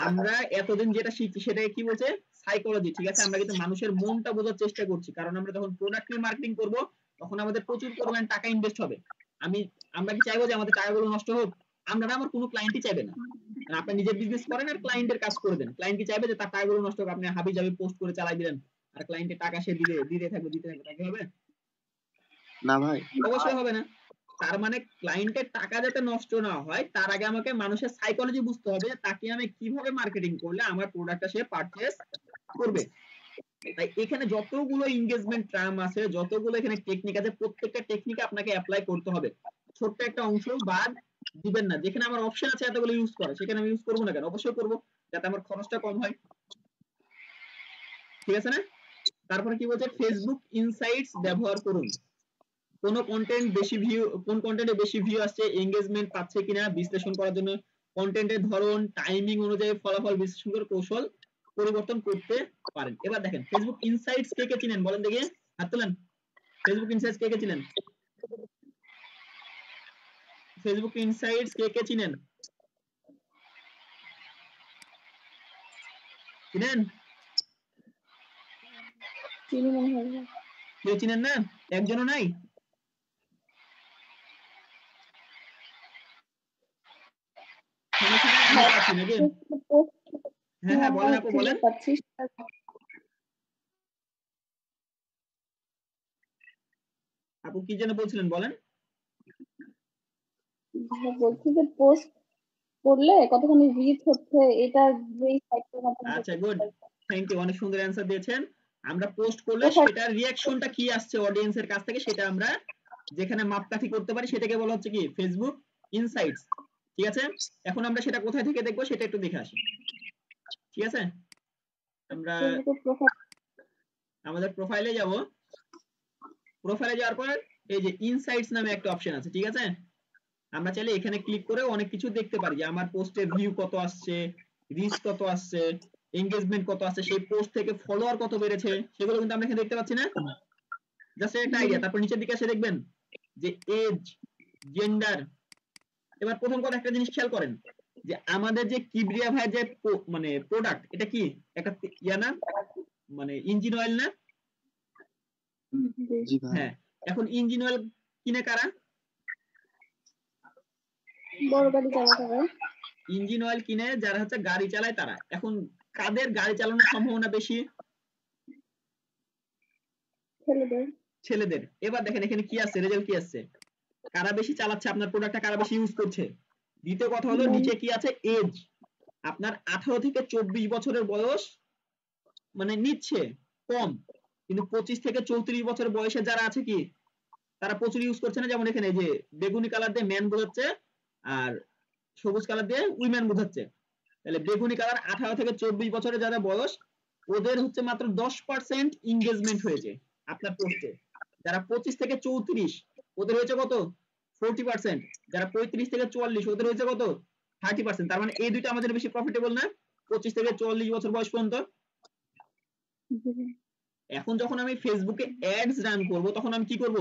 আমরা এতদিন যেটা শিখছি সেটাকে কি বলছে, সাইকোলজি। ঠিক আছে, আমরা কিন্তু মানুষের মনটা বোঝার চেষ্টা করছি, কারণ আমরা যখন প্রোডাক্ট নিয়ে মার্কেটিং করব তখন আমাদের প্রচুর পরিমাণ টাকা ইনভেস্ট হবে। আমরা কি চাইবো যে আমাদের টাকাগুলো নষ্ট হোক? আমরা না, আমার কোনো ক্লায়েন্টই চাইবে না। কারণ আপনি নিজের বিজনেস করেন আর ক্লায়েন্টের কাজ করে দেন, ক্লায়েন্ট কি চাইবে যে তার টাকাগুলো নষ্ট হোক? আপনি হাবি জাবি পোস্ট করে চালাই দিলেন আর ক্লায়েন্টের টাকা সে দিতে থাকবে, টাকা হবে না ভাই। অবশ্যই হবে না। তার মানে ক্লায়েন্টের টাকা যাতে নষ্ট না হয় তার আগে আমাকে মানুষের সাইকোলজি বুঝতে হবে, তাকে আমি কিভাবে মার্কেটিং করলে আমার প্রোডাক্টটা সে পারচেজ করবে। তাই এখানে যতগুলো এনগেজমেন্ট টার্ম আছে, যতগুলো এখানে টেকনিক আছে, প্রত্যেকটা টেকনিক আপনাকে অ্যাপ্লাই করতে হবে। ছোট্ট একটা অংশ বাদ দিবেন না। যেখানে আমার অপশন আছে এতগুলো ইউজ করা, সেখানে আমি ইউজ করবো না কেন? অবশ্যই করবো, যাতে আমার খরচটা কম হয়। ঠিক আছে না? তারপরে কি বলছে, ফেসবুক ইনসাইটস ব্যবহার করুন। কোন কন্টেন্ট বেশি ভিউ, কোন কন্টেন্টে বেশি ভিউ আসছে, এনগেজমেন্ট পাচ্ছে কিনা বিশ্লেষণ করার জন্য কন্টেন্টের ধরন, টাইমিং অনুযায়ী ফলাফল বিশ্লেষণ করে কৌশল পরিবর্তন করতে পারেন। এবার দেখেন ফেসবুক ইনসাইটস কে কে চিনেন বলেন দেখি, হাত তোলেন। ফেসবুক ইনসাইটস কে কে চিনেন? ফেসবুক ইনসাইটস কে কে চিনেন? চিনেন? চিনি মনে হয়। কেউ চিনেন না? একজনও নাই? হ্যাঁ হ্যাঁ বলেন আপু, বলেন। আপু কি যেন বলছিলেন, বলেন। বলছি যে পোস্ট করলে কতখানি রিচ হচ্ছে এটা যেই সাইটের মাধ্যমে। আচ্ছা গুড, থ্যাংক ইউ, অনেক সুন্দর অ্যানসার দিয়েছেন। আমরা পোস্ট করলে সেটার রিঅ্যাকশনটা কি আসছে অডিয়েন্সের কাছ থেকে সেটা আমরা যেখানে মাপকাঠি করতে পারি সেটাকে বলা হচ্ছে কি, ফেসবুক ইনসাইটস। ঠিক আছে, এখন আমরা সেটা কোথায় থেকে দেখবো সেটা একটু দেখে আসি। ঠিক আছে, আমরা আমাদের প্রোফাইলে যাব। প্রোফাইলে যাওয়ার পর এই যে ইনসাইটস নামে একটা অপশন আছে। ঠিক আছে, আমরা চাইলে এখানে ক্লিক করে অনেক কিছু দেখতে পারি যে আমার পোস্টের ভিউ কত আসছে, রিচ কত আসছে, এনগেজমেন্ট কত আসছে, সেই পোস্ট থেকে ফলোয়ার কত বেড়েছে, সেগুলো কিন্তু আমরা এখানে দেখতে পাচ্ছি না? জাস্ট একটা আইডিয়া। তারপর নিচের দিকে এসে দেখবেন যে এজ, জেন্ডার। এবার প্রথম কথা একটা জিনিস খেয়াল করেন যে আমাদের যে কিবরিয়া ভাই যে মানে প্রোডাক্ট, এটা কি একটা ইয়া না, মানে ইঞ্জিন অয়েল না? হ্যাঁ, এখন ইঞ্জিন অয়েল কিনে কারা? বড় গাড়ি চালাতে হয়। ইঞ্জিন অয়েল কিনে যারা হচ্ছে গাড়ি চালায় তারা। এখন কাদের গাড়ি চালানোর সম্ভাবনা বেশি? ছেলেদের। এবার দেখেন এখানে কি আসছে, রেজাল্ট কি আসছে, কারা বেশি চালাচ্ছে আপনার প্রোডাক্টটা, কারা বেশি ইউজ করছে। দ্বিতীয় কথা হলো নিচে কি আছে, এজ। আপনার 18 থেকে 24 বছরের বয়স মানে নিচ্ছে কম, কিন্তু 25 থেকে 34 বছর বয়সে যারা আছে কি তারা প্রচুর ইউজ করছে না। যেমন এখানে যে বেগুনি কালার দিয়ে ম্যান বোঝাচ্ছে আর সবুজ কালার দিয়ে উইমেন বোঝাচ্ছে। তাহলে বেগুনি কালার 18 থেকে 24 বছরের যারা বয়স ওদের হচ্ছে মাত্র 10% এনগেজমেন্ট হয়েছে আপনার পোস্টে। যারা 25 থেকে 34 ওদের হয়েছে কত, 40%। যারা 35 থেকে 44 ওদের হয়েছে কত, 30%। তার মানে এই দুইটা আমাদের বেশি প্রফিটেবল না 25 থেকে 44 বছর বয়স পর্যন্ত। এখন যখন আমি ফেসবুকে অ্যাডস রান করব তখন আমি কি করব,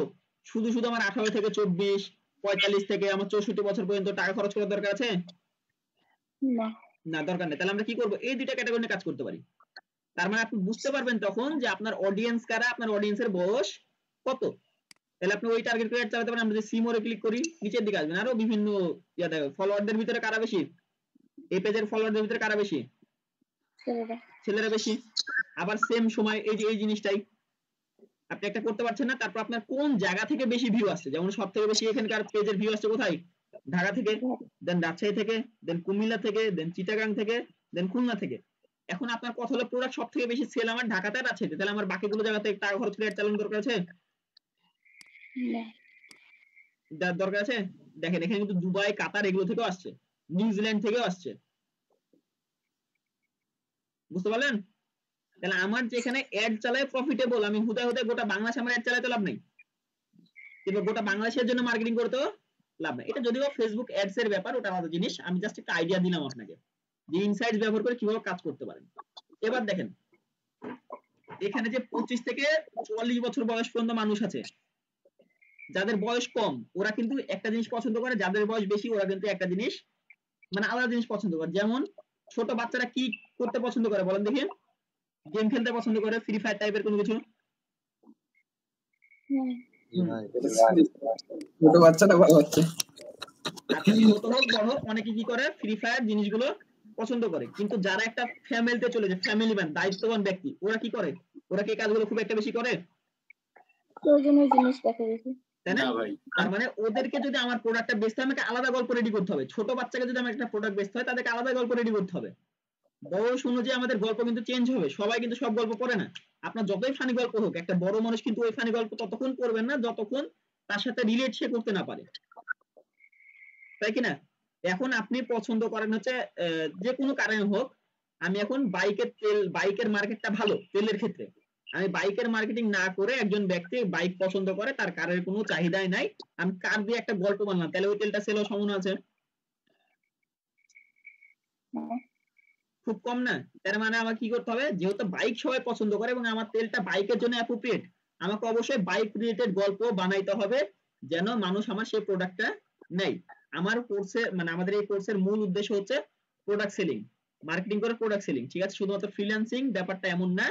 শুধু শুধু আমার 18 থেকে 24, 45 থেকে আমার 64 বছর পর্যন্ত টাকা খরচ করার দরকার আছে? না, না দরকার নেই। তাহলে আমরা কি করব, এই দুইটা ক্যাটাগরি নিয়ে কাজ করতে পারি। তার মানে আপনি বুঝতে পারবেন তখন যে আপনার অডিয়েন্স কারা, আপনার অডিয়েন্সের বয়স কত। তাহলে আপনি ওই টার্গেট করে চালাতে পারেন। আমরা যদি সিমোরে ক্লিক করি নিচের দিকে আসবেন, আরো বিভিন্ন ইয়া দেখো, ফলোয়ারদের ভিতরে কারা বেশি, এই পেজের ফলোয়ারদের ভিতরে কারা বেশি, ছেলেরা। ছেলেরা বেশি। আবার সেম সময় এই যে এই জিনিসটাই আপনি একটা করতে পারছেন না, তারপর আপনার কোন জায়গা থেকে বেশি ভিউ আসছে, যেমন সব থেকে বেশি এখানকার পেজের ভিউ আসছে কোথায়, ঢাকা থেকে, দেন রাজশাহী থেকে, দেন কুমিল্লা থেকে, দেন চিটাগাং থেকে, দেন খুলনা থেকে। এখন আপনার কথা হলো প্রোডাক্ট সব থেকে বেশি সেল আমার ঢাকাতে আর রাজশাহীতে, তাহলে আমার বাকিগুলো জায়গাতে টাকা খরচ করে চালানো দরকার আছে, না। দরকার আছে। দেখেন এখানে কিন্তু দুবাই, কাতার এগুলো থেকেও আসছে, নিউজিল্যান্ড থেকেও আসছে, বুঝতে পারলেন। তাহলে আমার যেখানে অ্যাড চালায় প্রফিটেবল, আমি হুদায় হুদায় গোটা বাংলাদেশ আমার অ্যাড চালাতে লাভ নেই, কিংবা গোটা বাংলাদেশের জন্য মার্কেটিং করতেও লাভ নেই। এটা যদিও ফেসবুক অ্যাডস এর ব্যাপার, ওটা আলাদা জিনিস, আমি জাস্ট একটা আইডিয়া দিলাম আপনাকে যে ইনসাইটস ব্যবহার করে কিভাবে কাজ করতে পারেন। এবার দেখেন এখানে যে 25 থেকে 44 বছর বয়স পর্যন্ত মানুষ আছে, যাদের বয়স কম ওরা কিন্তু একটা জিনিস পছন্দ করে, যাদের বয়স বেশি ওরা কিন্তু একটা জিনিস মানে আলাদা জিনিস পছন্দ করে। যেমন ছোট বাচ্চারা কি করতে পছন্দ করে বলেন দেখি, গেম খেলতে পছন্দ করে, ফ্রি ফায়ার টাইপের কোনো কিছু। ছোট বাচ্চাটা বড় বাচ্চা, আচ্ছা ছোট হোক বড় হোক অনেকে কি করে ফ্রি ফায়ার জিনিসগুলো পছন্দ করে। কিন্তু যারা একটা ফ্যামিলিতে চলে যায়, ফ্যামিলি ম্যান, দায়িত্ববান ব্যক্তি, ওরা কি করে, ওরা কি কাজগুলো খুব একটা বেশি করে, প্রয়োজনীয় জিনিস দেখে বেশি। তাই না? না ভাই, তার মানে ওদেরকে যদি আমার প্রোডাক্টটা বেচতে হয় আমাকে আলাদা গল্প রেডি করতে হবে। ছোট বাচ্চাকে যদি আমার একটা প্রোডাক্ট বেচতে হয় তাদেরকে আলাদা গল্প রেডি করতে হবে। বয়স অনুযায়ী আমাদের গল্প কিন্তু চেঞ্জ হবে, সবাই কিন্তু সব গল্প পড়ে না। আপনার যতই ফানি গল্প হোক, একটা বড় মানুষ কিন্তু ওই ফানি গল্প ততক্ষণ পড়বেন না যতক্ষণ তার সাথে রিলেট সে করতে না পারে, তাই কিনা। এখন আপনি পছন্দ করেন হচ্ছে যে কোনো কারণে হোক, আমি এখন বাইকের মার্কেটটা ভালো তেলের ক্ষেত্রে, আমি বাইকের মার্কেটিং না করে একজন ব্যক্তি বাইক পছন্দ করে, তার কারের কোনো চাহিদাই নাই, আমি কার দিয়ে একটা গল্প বানালাম, তাহলে ওই তেলটা সেল হওয়ার সম্ভাবনা আছে খুব কম না। তার মানে আমার কি করতে হবে, যেহেতু বাইক সবাই পছন্দ করে এবং আমার তেলটা বাইকের জন্য অ্যাপ্রোপ্রিয়েট, আমাকে অবশ্যই বাইক রিলেটেড গল্প বানাইতে হবে যেন মানুষ আমার সেই প্রোডাক্টটা নেয়। আমার কোর্সে মানে আমাদের এই কোর্সের মূল উদ্দেশ্য হচ্ছে প্রোডাক্ট সেলিং, মার্কেটিং করে প্রোডাক্ট সেলিং, ঠিক আছে। শুধুমাত্র ফ্রিল্যান্সিং ব্যাপারটা এমন না,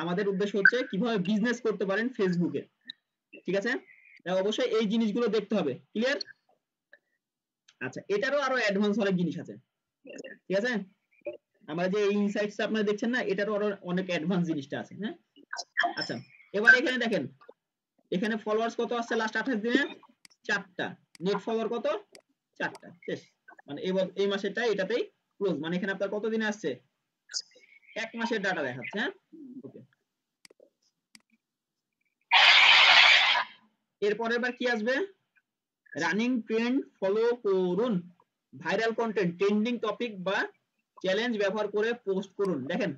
আমাদের উদ্দেশ্য হচ্ছে কিভাবে বিজনেস করতে পারেন ফেসবুকে, ঠিক আছে। অবশ্যই এই জিনিসগুলো দেখতে হবে, ক্লিয়ার। আচ্ছা এটারও আরো অ্যাডভান্স অনেক জিনিস আছে, ঠিক আছে। আমরা যে ইনসাইটস আপনারা দেখছেন না, এটারও আরো অনেক অ্যাডভান্স জিনিসটা আছে, হ্যাঁ। আচ্ছা এবার এখানে দেখেন, এখানে ফলোয়ার্স কত আসছে লাস্ট 28 দিনে, 4টা। নেট ফলোয়ার কত, 4টা, শেষ। মানে এই মাসেরটা এটাতেই ক্লোজ, মানে এখানে আপনার কত দিনে আসছে, 1 মাসের ডাটা দেখাচ্ছে, হ্যাঁ। ওকে, এরপর এবার কি আসবে, রানিং ট্রেন্ড ফলো করুন, ভাইরাল কন্টেন্ট, ট্রেন্ডিং টপিক বা চ্যালেঞ্জ ব্যবহার করে পোস্ট করুন। দেখেন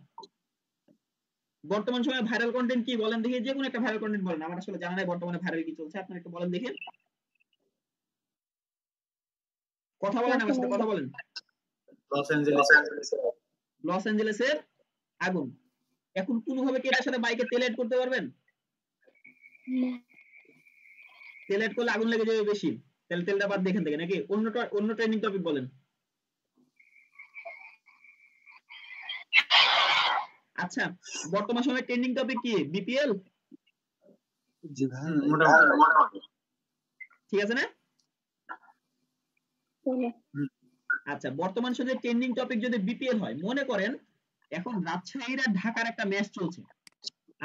বর্তমান সময়ে ভাইরাল কন্টেন্ট কি বলেন দেখি, যে কোনো একটা ভাইরাল কন্টেন্ট বলেন, আমার আসলে জানা নাই বর্তমানে ভাইরাল কি চলছে, আপনারা একটু বলেন দেখি, কথা বলেন আমার সাথে, কথা বলেন। লস অ্যাঞ্জেলেসের আগুন, এখন কোনোভাবে কি এটার সাথে বাইকে তেল এড করতে পারবেন, তেল এড করলে আগুন লেগে যাবে বেশি, তাহলে তেলটা বাদ দেখেন থেকে নাকি অন্য ট্রেন্ডিং টপিক বলেন। আচ্ছা বর্তমান সময়ে ট্রেন্ডিং টপিক কি, বিপিএল, ঠিক আছে না। আচ্ছা বর্তমান সময়ে ট্রেন্ডিং টপিক যদি বিপিএল হয়, মনে করেন এখন রাজশাহীর আর ঢাকার একটা ম্যাচ চলছে,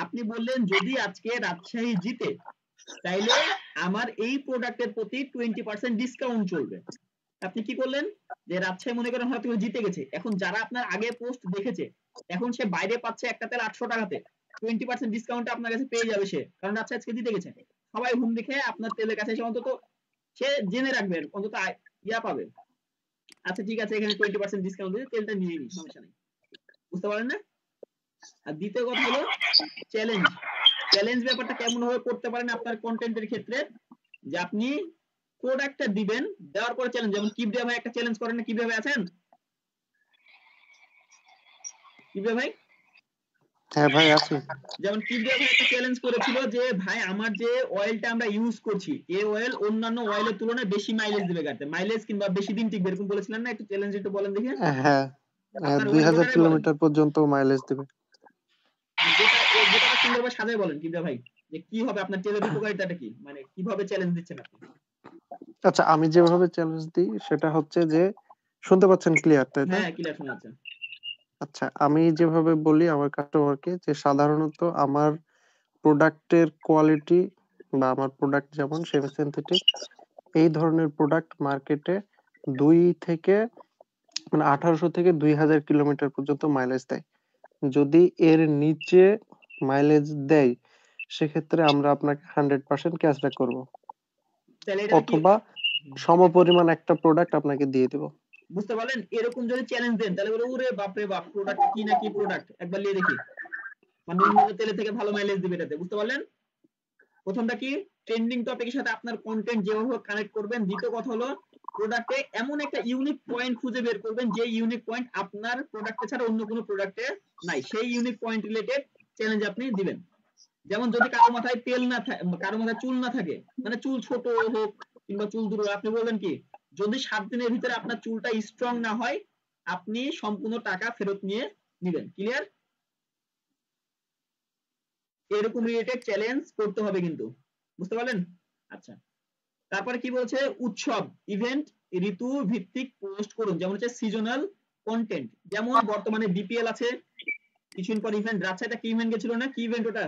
আপনি বললেন যদি আজকে রাজশাহী জিতে তাইলে আমার এই প্রোডাক্টের প্রতি 20% ডিসকাউন্ট চলবে। আপনি কি করলেন, যে রাজশাহী মনে করেন হয়তো জিতে গেছে, এখন যারা আপনার আগে পোস্ট দেখেছে এখন সে বাইরে পাচ্ছে একটা তেল 800 টাকাতে, 20% ডিসকাউন্ট আপনার কাছে পেয়ে যাবে সে, কারণ রাজশাহী আজকে জিতে গেছে। সবাই হুম দেখে আপনার তেলের কাছে এসে অন্তত সে জেনে রাখবে, অন্তত ইয়া পাবে, আচ্ছা ঠিক আছে এখানে 20% ডিসকাউন্ট দিয়ে তেলটা নিয়ে নিই, সমস্যা নেই, বুঝতে পারেন না। আর দ্বিতীয় কথা হলো চ্যালেঞ্জ, চ্যালেঞ্জ ব্যাপারটা কেমন ভাবে করতে পারেন আপনার কন্টেন্টের ক্ষেত্রে, যে আপনি প্রোডাক্টটা দিবেন, দেওয়ার পরে চ্যালেঞ্জ, যেমন কিবরিয়া ভাই একটা চ্যালেঞ্জ করেন না, কিবরিয়া ভাই আছেন, কিবরিয়া ভাই, হ্যাঁ ভাই আছি। যেমন কিবরিয়া ভাই একটা চ্যালেঞ্জ করেছিল যে ভাই আমার যে অয়েলটা আমরা ইউজ করছি এই অয়েল অন্যান্য অয়েলের তুলনায় বেশি মাইলেজ দিবে গাড়িতে, মাইলেজ কিংবা বেশি দিন টিকবে, এরকম বলেছিলেন না, একটু চ্যালেঞ্জ একটু বলেন দেখি। হ্যাঁ আপনার 2000 ওটাই বলেন, কিলোমিটার পর্যন্ত মাইলেজ দিবে। যেটা সুন্দরভাবে সাজায় বলেন কিংবা ভাই, যে কি হবে আপনার তেলের উপকারিতাটা কি, মানে কিভাবে চ্যালেঞ্জ দিচ্ছেন আপনি? আচ্ছা, আমি যেভাবে চ্যালেঞ্জ দিই সেটা হচ্ছে যে, শুনতে পাচ্ছেন ক্লিয়ার, তাই তো? হ্যাঁ ক্লিয়ার শোনা যাচ্ছে। আচ্ছা, আমি যেভাবে বলি আমার কাস্টমারকে যে সাধারণত আমার প্রোডাক্টের কোয়ালিটি বা আমার প্রোডাক্ট যেমন সেমি সিনথেটিক, এই ধরনের প্রোডাক্ট মার্কেটে 2 থেকে মানে 1800 থেকে 2000 কিলোমিটার পর্যন্ত মাইলেজ দেয়। যদি এর নিচে মাইলেজ দেয় সেক্ষেত্রে আমরা আপনাকে 100% ক্যাশব্যাক করব, তাহলে এটা কি অথবা সমপরিমাণ একটা প্রোডাক্ট আপনাকে দিয়ে দেব। বুঝতে পারলেন? এরকম যদি চ্যালেঞ্জ দেন তাহলে বলে ওরে বাপ রে বাপ, প্রোডাক্ট কি না কি প্রোডাক্ট, একবার নিয়ে দেখি, মানে অন্য তেলের থেকে ভালো মাইলেজ দিবে এটাতে। বুঝতে পারলেন? প্রথমটা কি, ট্রেন্ডিং টপিকের সাথে আপনার কন্টেন্ট যেভাবে কানেক্ট করবেন। দ্বিতীয় কথা হলো প্রোডাক্টে এমন একটা ইউনিক পয়েন্ট খুঁজে বের করবেন যে ইউনিক পয়েন্ট আপনার প্রোডাক্টে ছাড়া অন্য কোনো প্রোডাক্টে নাই, সেই ইউনিক পয়েন্ট রিলেটেড চ্যালেঞ্জ আপনি দিবেন। যেমন যদি কারো মাথায় তেল না থাকে, কারো মাথায় চুল না থাকে, মানে চুল ছোট হোক কিংবা চুল দ্রুত, আপনি বলবেন কি, যদি 7 দিনের ভিতরে আপনার চুলটা স্ট্রং না হয় আপনি সম্পূর্ণ টাকা ফেরত নিয়ে নেবেন। ক্লিয়ার? এরকম রিলেটেড চ্যালেঞ্জ করতে হবে কিন্তু। বুঝতে পারলেন? আচ্ছা, তারপরে কি বলছে, উৎসব, ইভেন্ট, ঋতু ভিত্তিক পোস্ট করুন, যেমন হচ্ছে সিজনাল কন্টেন্ট। যেমন বর্তমানে বিপিএল আছে, কিছুদিন পর ইভেন্ট, রাজশাহীতে কি ইভেন্ট গেছিল না, কি ইভেন্ট ওটা,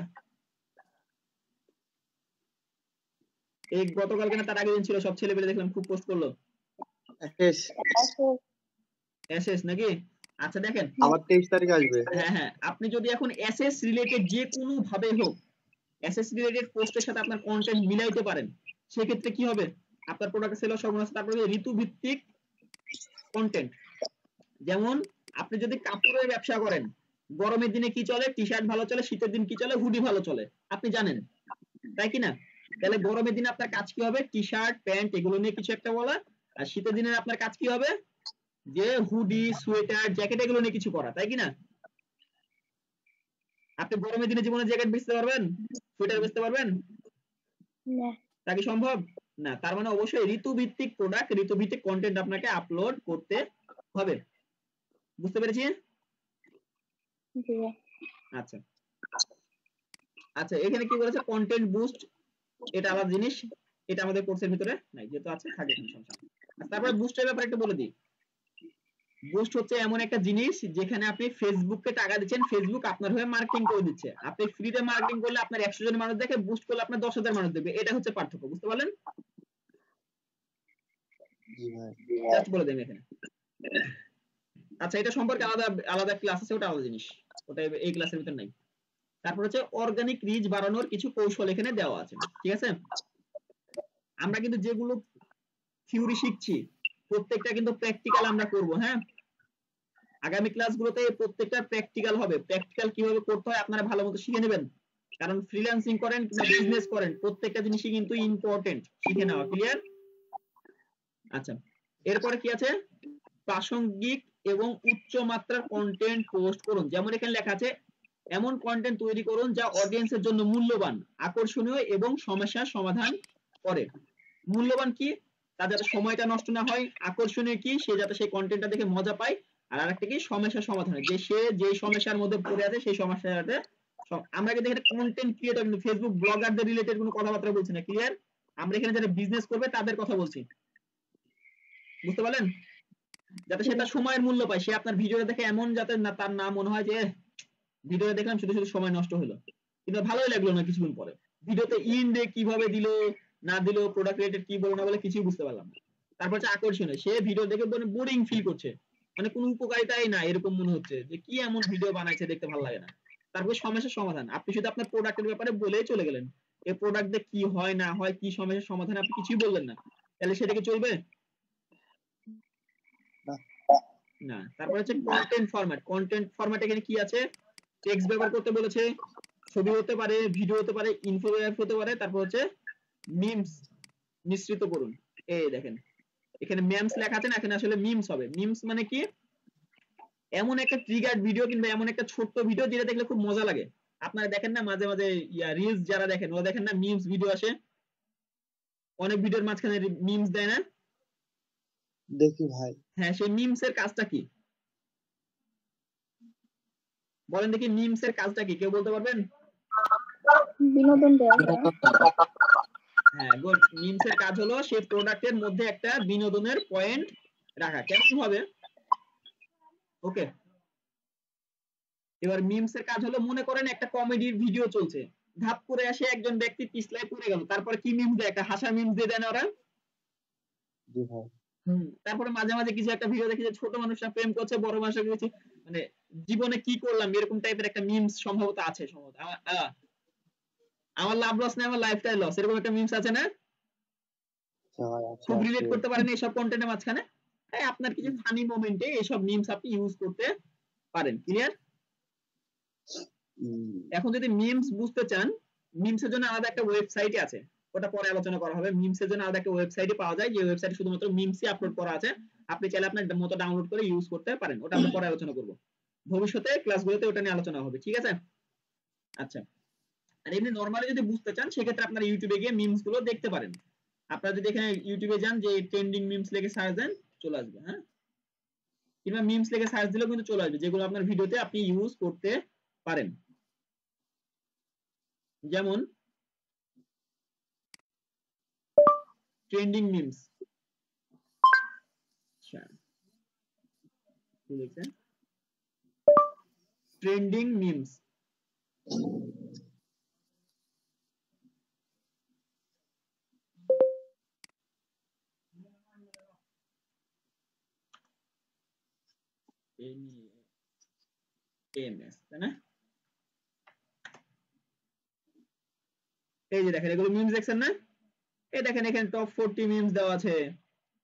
এই গতকালকে না তার আগের দিন ছিল, সব ছেলেপেলে দেখলাম খুব পোস্ট করলো, এসএস নাকি? আচ্ছা দেখেন, আবার 23 তারিখ আসবে। হ্যাঁ হ্যাঁ, আপনি যদি এখন এসএস রিলেটেড যে কোনো ভাবে হোক এসএস রিলেটেড পোস্টের সাথে আপনার কন্টেন্ট মিলাইতে পারেন, সেক্ষেত্রে কি হবে, আপনার প্রোডাক্ট সেল সর্বনাশ। তারপরে ঋতু ভিত্তিক কন্টেন্ট, যেমন আপনি যদি কাপড়ের ব্যবসা করেন, গরমের দিনে কি চলে, টি শার্ট ভালো চলে, শীতের দিন কি চলে, হুডি ভালো চলে, আপনি জানেন, তাই কি না? তাহলে গরমের দিনে আপনার কাজ কি হবে, টি শার্ট প্যান্ট এগুলো নিয়ে কিছু একটা বলা, আর শীতের দিনে আপনার কাজ কি হবে, যে হুডি সোয়েটার জ্যাকেট এগুলো নিয়ে কিছু করা, তাই কি না? আপনি গরমের দিনে জীবনে জ্যাকেট বেচতে পারবেন, সোয়েটার বেচতে পারবেন? না। তা কি সম্ভব? না। তার মানে অবশ্যই ঋতুভিত্তিক প্রোডাক্ট, ঋতুভিত্তিক কন্টেন্ট আপনাকে আপলোড করতে হবে। বুঝতে পেরেছি? জি। আচ্ছা আচ্ছা, এখানে কি বলেছে, কন্টেন্ট বুস্ট, এটা আলাদা জিনিস, এটা আমাদের কোর্সের ভিতরে নাই, যেহেতু আছে থাকে কোনো সমস্যা নেই। তারপরে বুস্টের ব্যাপারে একটু বলে দিই। বুস্ট হচ্ছে এমন একটা জিনিস যেখানে আপনি ফেসবুককে টাকা দিচ্ছেন, ফেসবুক আপনার হয়ে মার্কেটিং করে দিচ্ছে। আপনি ফ্রিতে মার্কেটিং করলে আপনার 100 জন মানুষ দেখে, বুস্ট করলে আপনার 10,000 মানুষ দেখবে, এটা হচ্ছে পার্থক্য। বুঝতে পারলেন? জি ভাই। জাস্ট বলে দেন এখানে। আচ্ছা, এটা সম্পর্কে আলাদা আলাদা ক্লাস আছে, ওটা আলাদা জিনিস, ওটা এই ক্লাসের ভিতর নাই। তারপর হচ্ছে অর্গানিক রিচ বাড়ানোর কিছু কৌশল এখানে দেওয়া আছে, ঠিক আছে? আমরা কিন্তু যেগুলো থিওরি শিখছি প্রত্যেকটা কিন্তু প্র্যাকটিক্যাল আমরা করব। হ্যাঁ, আগামী ক্লাসগুলোতে প্রত্যেকটা প্র্যাকটিক্যাল হবে। প্র্যাকটিক্যাল কিভাবে করতে হয় আপনারা ভালো মতো শিখে নেবেন, কারণ ফ্রিল্যান্সিং করেন কিংবা বিজনেস করেন প্রত্যেকটা জিনিসই কিন্তু ইম্পর্টেন্ট শিখে নেওয়া। ক্লিয়ার? আচ্ছা, এরপরে কি আছে, প্রাসঙ্গিক এবং উচ্চ মাত্রার কন্টেন্ট পোস্ট করুন। যেমন এখানে লেখা আছে, এমন কন্টেন্ট তৈরি করুন যা অডিয়েন্সের জন্য মূল্যবান, আকর্ষণীয় এবং সমস্যার সমাধান করে। মূল্যবান কি, তার যাতে সময়টা নষ্ট না হয়, আকর্ষণীয় কি, সে যাতে সেই কন্টেন্টটা দেখে মজা পায়, আর আরেকটা কি, সমস্যার সমাধান, যে সে যে সমস্যার মধ্যে পড়ে আছে সেই সমস্যাটাতে। আমরা কিন্তু এখানে কন্টেন্ট ক্রিয়েটর, কিন্তু ফেসবুক ব্লগারদের রিলেটেড কোনো কথাবার্তা বলছি না। ক্লিয়ার? আমরা এখানে যারা বিজনেস করবে তাদের কথা বলছি। বুঝতে পারলেন? যাতে সে তার সময়ের মূল্য পায়, সে আপনার ভিডিওটা দেখে এমন যাতে না তার না মনে হয় যে ভিডিওটা দেখলাম শুধু শুধু সময় নষ্ট হলো, কিন্তু ভালোই লাগলো না কিছুক্ষণ পরে, ভিডিওতে ইন্ডে কিভাবে দিল না দিল, প্রোডাক্ট রিলেটেড কি বলো না বলে কিছুই বুঝতে পারলাম না। তারপর হচ্ছে আকর্ষণীয়, সে ভিডিও দেখে মানে বোরিং ফিল করছে, মানে কোনো উপকারিতাই না, এরকম মনে হচ্ছে যে কি এমন ভিডিও বানাইছে দেখতে ভালো লাগে না। তারপর সমস্যার সমাধান, আপনি শুধু আপনার প্রোডাক্টের ব্যাপারে বলেই চলে গেলেন, এই প্রোডাক্ট দিয়ে কি হয় না হয়, কি সমস্যার সমাধান আপনি কিছুই বললেন না, তাহলে সেটা কি চলবে? না। তারপর হচ্ছে কন্টেন্ট ফরম্যাট। কন্টেন্ট ফরম্যাট এখানে কি আছে, টেক্সট ব্যবহার করতে বলেছে, ছবি হতে পারে, ভিডিও হতে পারে, ইনফোগ্রাফিক হতে পারে, তারপর হচ্ছে মিমস মিশ্রিত করুন। এই দেখেন এখানে মেমস লেখা আছে না, এখানে আসলে মিমস হবে। মিমস মানে কি, এমন একটা ট্রিগার্ড ভিডিও কিংবা এমন একটা ছোট্ট ভিডিও যেটা দেখলে খুব মজা লাগে। আপনারা দেখেন না মাঝে মাঝে রিলস যারা দেখেন ওরা দেখেন না মিমস ভিডিও আসে, অনেক ভিডিওর মাঝখানে মিমস দেয় না? দেখি ভাই। হ্যাঁ, সেই মিমস এর কাজটা কি, বলেন দেখি মিমস এর কাজটা কি, কেউ বলতে পারবেন? বিনোদন দেওয়া হয়। হ্যাঁ গুড। মিমস এর কাজ হলো সেই প্রোডাক্টের মধ্যে একটা বিনোদনের পয়েন্ট রাখা। কেমন ভাবে? ওকে, এবার মিমস এর কাজ হলো, মনে করেন একটা কমেডির ভিডিও চলছে, ধাপ করে আসে একজন ব্যক্তি পিছলায় পড়ে গেল, তারপরে কি মিমস দেয়? একটা হাসা মিমস দিয়ে দেয় না ওরা? জি ভাই। তারপরে মাঝে মাঝে কিছু একটা ভিডিও দেখি যে ছোট মানুষরা প্রেম করছে, বড় মানুষরা কিছু মানে জীবনে কি করলাম এরকম টাইপের একটা মিমস সম্ভবত আছে, সম্ভবত আমার লাভ লস নেই, আমার লাইফটাই লস, এরকম একটা মিমস আছে না? আচ্ছা খুব আছে। রিলেট করতে পারেন এইসব কন্টেন্টের মাঝখানে। হ্যাঁ, আপনার কিছু ফানি মোমেন্টে এইসব মিমস আপনি ইউজ করতে পারেন। ক্লিয়ার? এখন যদি মিমস বুঝতে চান, মিমসের জন্য আলাদা একটা ওয়েবসাইট আছে, ওটা পরে আলোচনা করা হবে। মিমসের জন্য আলাদা একটা ওয়েবসাইটে পাওয়া যায়, যে ওয়েবসাইটে শুধুমাত্র মিমসই আপলোড করা আছে, আপনি চাইলে আপনার মতো ডাউনলোড করে ইউজ করতে পারেন। ওটা আমরা পরে আলোচনা করব, ভবিষ্যতে ক্লাসগুলোতে ওটা নিয়ে আলোচনা হবে। ঠিক আছে? আচ্ছা, আর এমনি নরমালি যদি বুঝতে চান সেক্ষেত্রে আপনারা ইউটিউবে গিয়ে মিমস গুলো দেখতে পারেন। আপনারা যদি এখানে ইউটিউবে যান, যে ট্রেন্ডিং মিমস লিখে সার্চ দেন, চলে আসবে। হ্যাঁ, কিংবা মিমস লিখে সার্চ দিলেও কিন্তু চলে আসবে, যেগুলো আপনার ভিডিওতে আপনি ইউজ করতে পারেন। যেমন ট্রেন্ডিং মিমস, আচ্ছা কি লিখছেন? Trending memes. এমএস, তাই না? এই যে দেখেন, এগুলো মিমস দেখছেন না? এই দেখেন এখানে টপ 40 মিমস দেওয়া আছে,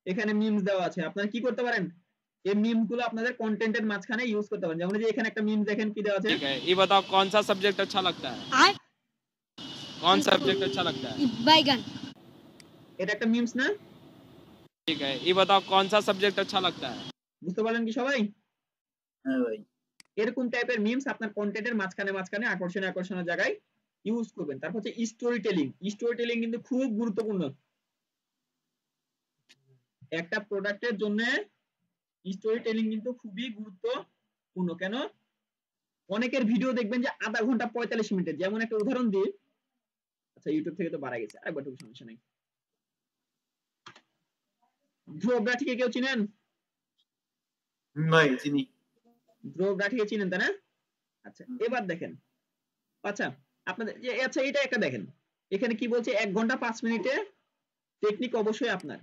এখানে মিমস দেওয়া আছে। আপনারা কি করতে পারেন? এই মিমস গুলো আপনাদের কন্টেন্টের মাঝখানে ইউজ করতে পারেন। যেমন এই যে এখানে একটা মিম দেখেন কি দেওয়া আছে, ठीक है ये बताओ कौन सा सब्जेक्ट अच्छा लगता है कौन सा सब्जेक्ट अच्छा लगता है बैगन। এটা একটা মিমস না? ठीक है ये बताओ कौन सा सब्जेक्ट अच्छा लगता है বুঝতে পারলেন কি সবাই? হ্যাঁ ভাই। এরকম টাইপের মিমস আপনার কন্টেন্টের মাঝখানে মাঝখানে আকর্ষণীয় আকর্ষণীয় জায়গায় ইউজ করবেন। তারপর হচ্ছে স্টোরি টেলিং। স্টোরি টেলিং কিন্তু খুব গুরুত্বপূর্ণ একটা প্রোডাক্টের জন্য। স্টোরি টেলিং কিন্তু খুবই গুরুত্বপূর্ণ। কেন? অনেকের ভিডিও দেখবেন যে আধা ঘন্টা 45 মিনিটের। যেমন একটা উদাহরণ দিই, আচ্ছা ইউটিউব থেকে তো বাড়া গেছে, আরেকবার টুকু সমস্যা নেই। ধ্রুব রাঠিকে কেউ চিনেন? ভাই চিনি। ধ্রুব রাঠিকে চিনেন তাই না? আচ্ছা এবার দেখেন, আচ্ছা আপনাদের আচ্ছা এটা একটা দেখেন, এখানে কি বলছে 1 ঘন্টা 5 মিনিটে টেকনিক অবশ্যই আপনার।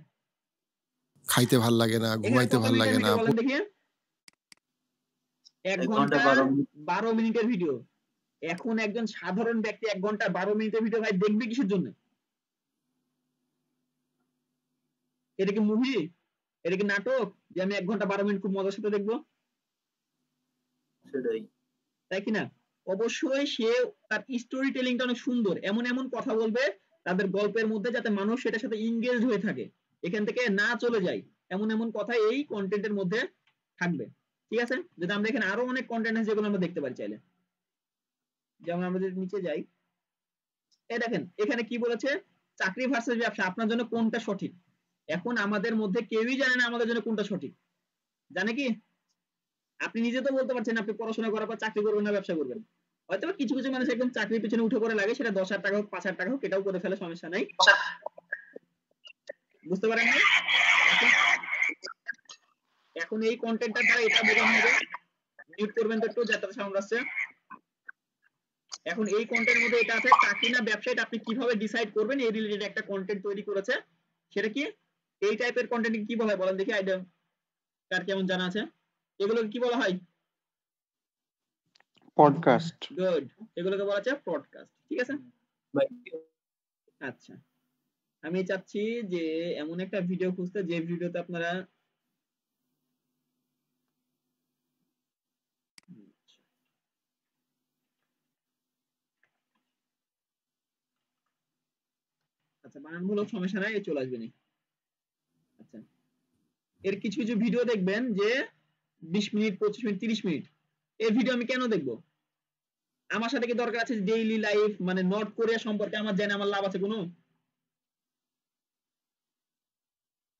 খাইতে ভাল লাগে না, এখানে ঘুমাইতে কত ভাল মিনিটের লাগে না। ভিডিও বলেন দেখি? 1 1 ঘন্টা ঘন্টা 12 মিনিট। 12 মিনিটের ভিডিও। এখন একজন সাধারণ ব্যক্তি 1 ঘন্টা 12 মিনিটের ভিডিও ভাই দেখবে কিসের জন্য? এটা কি মুভি? এটা কি নাটক যে আমি 1 ঘন্টা 12 মিনিট খুব মজার সাথে দেখবো? সেটাই। তাই কি না? অবশ্যই সে তার স্টোরি টেলিংটা অনেক সুন্দর, এমন এমন কথা বলবে তাদের গল্পের মধ্যে, যাতে মানুষ সেটার সাথে ইংগেজড হয়ে থাকে, এখান থেকে না চলে যায়, এমন এমন কথা এই কন্টেন্টের মধ্যে থাকবে। ঠিক আছে? যদি আমরা এখানে আরো অনেক কন্টেন্ট আছে যেগুলো আমরা দেখতে পারি চাইলে, যেমন আমরা যদি নিচে যাই, এই দেখেন এখানে কি বলেছে, চাকরি ভার্সেস ব্যবসা, আপনার জন্য কোনটা সঠিক? এখন আমাদের মধ্যে কেউই জানে না আমাদের জন্য কোনটা সঠিক। জানে কি? আপনি নিজে তো বলতে পারছেন আপনি পড়াশোনা করার পর চাকরি করবেন না ব্যবসা করবেন। হয়তো কিছু কিছু মানুষ একদম চাকরির পিছনে উঠে পড়ে লাগে, সেটা 10,000 টাকা হোক 5,000 টাকা হোক, এটাও করে ফেলে, সমস্যা নাই। বুঝতে পারেন না? এখন এই কন্টেন্টটা দ্বারা এটা বোঝানো হবে, মিউট করবেন তো একটু, যাতে সাউন্ড আসছে। এখন এই কন্টেন্টের মধ্যে এটা আছে, চাকরি না ব্যবসা, এটা আপনি কিভাবে ডিসাইড করবেন এই রিলেটেড একটা কন্টেন্ট তৈরি করেছে। সেটা কি? এই টাইপের কন্টেন্ট কি বলা হয় বলেন দেখি, আইডিয়া কার কেমন জানা আছে? এগুলোকে কি বলা হয়? পডকাস্ট। গুড, এগুলোকে বলা হচ্ছে পডকাস্ট। ঠিক আছে? ভাই আচ্ছা, আমি চাচ্ছি যে এমন একটা ভিডিও খুঁজতে যে ভিডিওতে আপনারা আচ্ছা বানান ভুল হোক সমস্যা নাই, চলে আসবে না। আচ্ছা, এর কিছু কিছু ভিডিও দেখবেন যে 20 মিনিট 25 মিনিট 30 মিনিট। এই ভিডিও আমি কেন দেখবো? আমার সাথে কি দরকার আছে ডেইলি লাইফ মানে নর্থ কোরিয়া সম্পর্কে আমার জানা আমার লাভ আছে কোনো?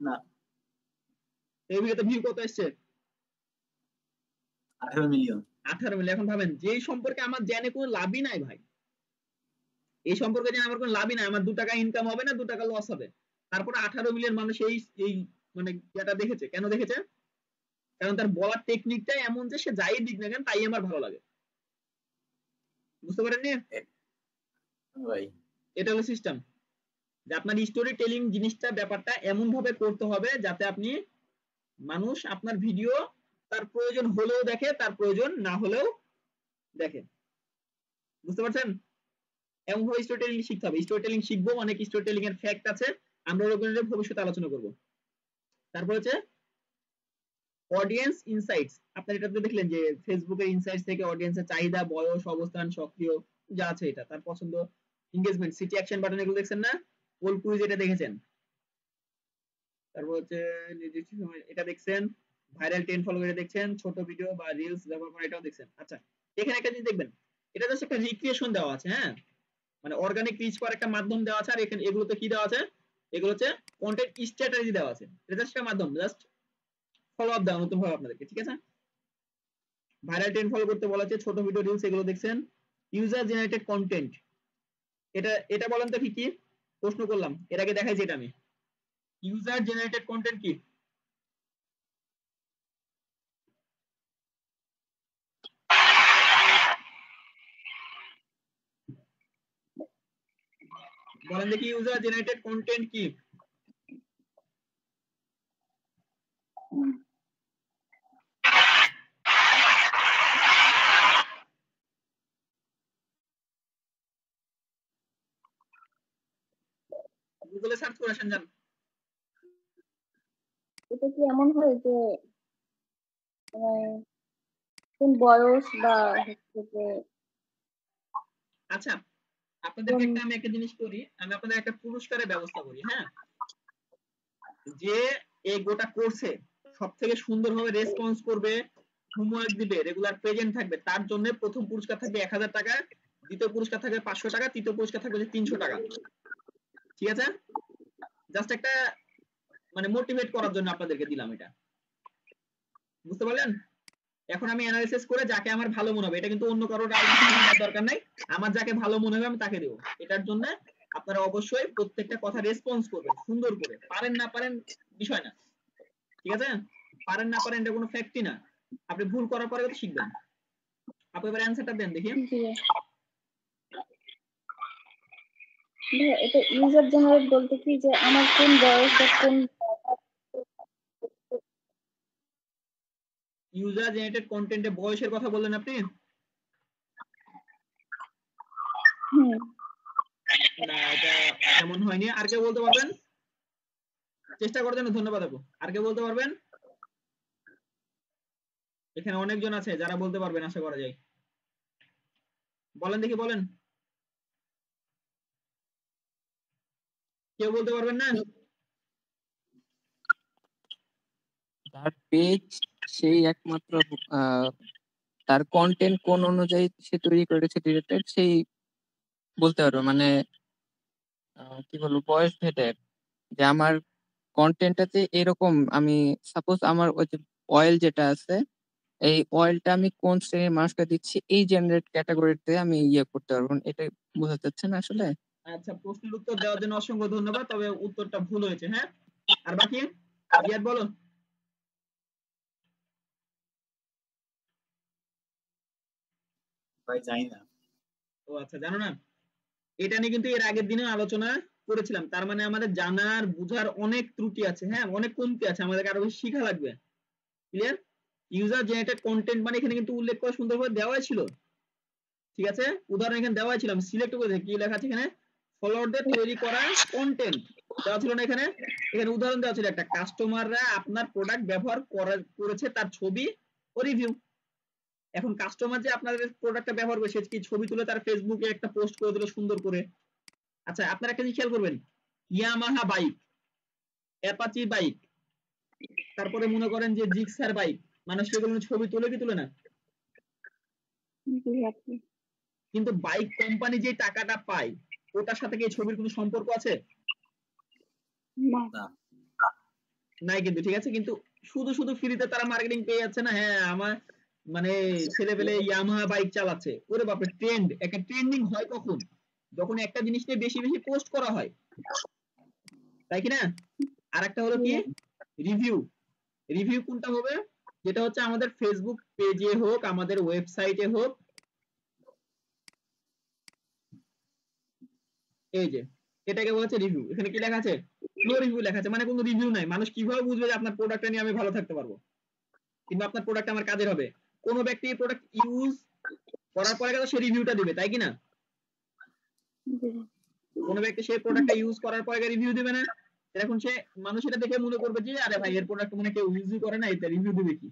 না। এই ভিডিওতে ভিউ কত এসছে? 18 মিলিয়ন। 18 মিলিয়ন। এখন ভাবেন যেই সম্পর্কে আমার জেনে কোনো লাভই নাই ভাই, এই সম্পর্কে জেনে আমার কোনো লাভই নাই, আমার 2 টাকা ইনকাম হবে না, 2 টাকা লস হবে, তারপরে 18 মিলিয়ন মানুষ এই এই মানে যেটা দেখেছে। কেন দেখেছে? কারণ তার বলার টেকনিকটাই এমন যে সে যাই দিক না কেন তাই আমার ভালো লাগে। বুঝতে পারেননি? ভাই এটা হলো সিস্টেম, যে আপনার স্টোরি টেলিং জিনিসটা ব্যাপারটা এমন ভাবে করতে হবে যাতে আপনি মানুষ আপনার ভিডিও তার প্রয়োজন হলেও দেখে, তার প্রয়োজন না হলেও দেখে। বুঝতে পারছেন? এমন ভাবে স্টোরি টেলিং শিখতে হবে। স্টোরি টেলিং শিখবো, অনেক স্টোরি টেলিং এর ফ্যাক্ট আছে, আমরা ওগুলো ভবিষ্যতে আলোচনা করব। তারপর হচ্ছে অডিয়েন্স ইনসাইটস। আপনারা এটা তো দেখলেন যে ফেসবুকের ইনসাইটস থেকে অডিয়েন্সের চাহিদা, বয়স, অবস্থান, সক্রিয় যা আছে এটা, তার পছন্দ, এনগেজমেন্ট, সিটি অ্যাকশন বাটন, এগুলো দেখছেন না? পোল কুইজ এটা দেখেছেন। তারপর হচ্ছে নির্দিষ্ট সময় এটা দেখছেন, ভাইরাল 10 ফলো এটা দেখছেন, ছোট ভিডিও বা রিলস ব্যবহার করা এটাও দেখছেন। আচ্ছা, এখানে একটা জিনিস দেখবেন, এটা জাস্ট একটা রিক্রিয়েশন দেওয়া আছে, হ্যাঁ, মানে অর্গানিক রিচ করার একটা মাধ্যম দেওয়া আছে। আর এখানে এগুলোতে কি দেওয়া আছে? এগুলো হচ্ছে কন্টেন্ট স্ট্র্যাটেজি দেওয়া আছে। এটা জাস্ট একটা মাধ্যম, জাস্ট ফলো আপ দেওয়া নতুন ভাবে আপনাদেরকে, ঠিক আছে? ভাইরাল 10 ফলো করতে বলা আছে, ছোট ভিডিও, রিলস এগুলো দেখছেন। ইউজার জেনারেটেড কন্টেন্ট, এটা এটা বলেন তো কি? প্রশ্ন করলাম, এর আগে দেখাইছি এটা আমি। ইউজার জেনারেটেড কন্টেন্ট কি? বলেন দেখি, ইউজার জেনারেটেড কন্টেন্ট কি? গুগলে সার্চ করে আসেন, যান। এটা কি এমন হয় যে কোন বয়স বা হচ্ছে যে আচ্ছা, আপনাদেরকে আমি একটা জিনিস করি, আমি আপনাদের একটা পুরস্কারের ব্যবস্থা করি, হ্যাঁ? যে এই গোটা কোর্সে সব থেকে সুন্দরভাবে রেসপন্স করবে, হোমওয়ার্ক দিবে, রেগুলার প্রেজেন্ট থাকবে, তার জন্য প্রথম পুরস্কার থাকবে 1000 টাকা, দ্বিতীয় পুরস্কার থাকবে 500 টাকা, তৃতীয় পুরস্কার থাকবে 300 টাকা। ঠিক আছে? জাস্ট একটা মানে মোটিভেট করার জন্য আপনাদেরকে দিলাম এটা। বুঝতে পারলেন? এখন আমি অ্যানালাইসিস করে যাকে আমার ভালো মনে হবে, এটা কিন্তু অন্য কারোর দরকার নাই, আমার যাকে ভালো মনে হবে আমি তাকে দেবো। এটার জন্য আপনারা অবশ্যই প্রত্যেকটা কথা রেসপন্স করবেন সুন্দর করে, পারেন না পারেন বিষয় না, ঠিক আছে? পারেন না পারেন এটা কোনো ফ্যাক্টই না, আপনি ভুল করার পরে তো শিখবেন। আপনি এবার অ্যানসারটা দেন দেখি। এটা ইউজার জেনারেট বলতে কি যে আমার কোন বয়স বা কোন ইউজার জেনারেটেড কন্টেন্টে বয়সের কথা বললেন আপনি? না, এটা এমন হয়নি। আর কেউ বলতে পারবেন? চেষ্টা করার জন্য ধন্যবাদ আপু। আর কেউ বলতে পারবেন? এখানে অনেকজন আছে যারা বলতে পারবেন, আশা করা যায়। বলেন দেখি, বলেন। কেউ বলতে পারবেন না? তার পেজ সেই একমাত্র তার কন্টেন্ট কোন অনুযায়ী সে তৈরি করেছে রিলেটেড সেই বলতে পারবে, মানে কি বলবো, বয়স ভেদে, যে আমার কন্টেন্টটাতে এরকম, আমি সাপোজ আমার ওই যে অয়েল যেটা আছে, এই অয়েলটা আমি কোন শ্রেণীর মানুষকে দিচ্ছি এই জেনারেট ক্যাটাগরিতে আমি ইয়ে করতে পারবো, এটা বোঝাতে চাচ্ছেন আসলে? আচ্ছা, প্রশ্নের উত্তর দেওয়ার জন্য অসংখ্য ধন্যবাদ, তবে উত্তরটা ভুল হয়েছে, হ্যাঁ? আর বাকি জিয়াদ বলো। ভাই জানি না। ও আচ্ছা, জানো না? এটা নিয়ে কিন্তু এর আগের দিনে আলোচনা করেছিলাম। তার মানে আমাদের জানার বুঝার অনেক ত্রুটি আছে, হ্যাঁ, অনেক কমতি আছে, আমাদেরকে আরো বেশি শেখা লাগবে। ক্লিয়ার? ইউজার জেনারেটেড কন্টেন্ট মানে এখানে কিন্তু উল্লেখ করা সুন্দরভাবে দেওয়াই ছিল, ঠিক আছে? উদাহরণ এখানে দেওয়াই ছিল, আমি সিলেক্ট করে কি লেখা আছে এখানে, ফলোয়ারদের তৈরি করা কন্টেন্ট দেওয়া ছিল না এখানে? এখানে উদাহরণ দেওয়া ছিল একটা, কাস্টমাররা আপনার প্রোডাক্ট ব্যবহার করেছে তার ছবি ও রিভিউ। এখন কাস্টমার যে আপনাদের প্রোডাক্টটা ব্যবহার করে, সে কি ছবি তুলে তার ফেসবুকে একটা পোস্ট করে দিল সুন্দর করে। আচ্ছা, আপনারা একটা জিনিস খেয়াল করবেন, ইয়ামাহা বাইক, অ্যাপাচি বাইক, তারপরে মনে করেন যে জিক্সার বাইক, মানুষ সেগুলো ছবি তুলে কি তুলে না? কিন্তু বাইক কোম্পানি যে টাকাটা পায় ওটার সাথে কি ছবির কোনো সম্পর্ক আছে? নাই কিন্তু, ঠিক আছে? কিন্তু শুধু শুধু ফ্রিতে তারা মার্কেটিং পেয়ে যাচ্ছে না, হ্যাঁ আমার মানে ছেলেপেলে ইয়ামাহা বাইক চালাচ্ছে, ওরে বাপরে ট্রেন্ড, একটা ট্রেন্ডিং হয় কখন, যখন একটা জিনিস নিয়ে বেশি বেশি পোস্ট করা হয়, তাই কি না? আর একটা হলো কি রিভিউ। রিভিউ কোনটা হবে, যেটা হচ্ছে আমাদের ফেসবুক পেজে হোক, আমাদের ওয়েবসাইটে হোক, এই যে এটাকে বলা হচ্ছে রিভিউ। এখানে কি লেখা আছে? নো রিভিউ লেখা আছে, মানে কোনো রিভিউ নাই। মানুষ কিভাবে বুঝবে যে আপনার প্রোডাক্টটা নিয়ে আমি ভালো থাকতে পারবো কিংবা আপনার প্রোডাক্ট আমার কাজের হবে? কোনো ব্যক্তি প্রোডাক্ট ইউজ করার পরে সে রিভিউটা দিবে, তাই কি না? কোনো ব্যক্তি সেই প্রোডাক্টটা ইউজ করার পরে রিভিউ দিবে না? এখন সে মানুষ এটা দেখে মনে করবে যে আরে ভাই এর প্রোডাক্ট মনে কেউ ইউজই করে না, এটা রিভিউ দিবে কি,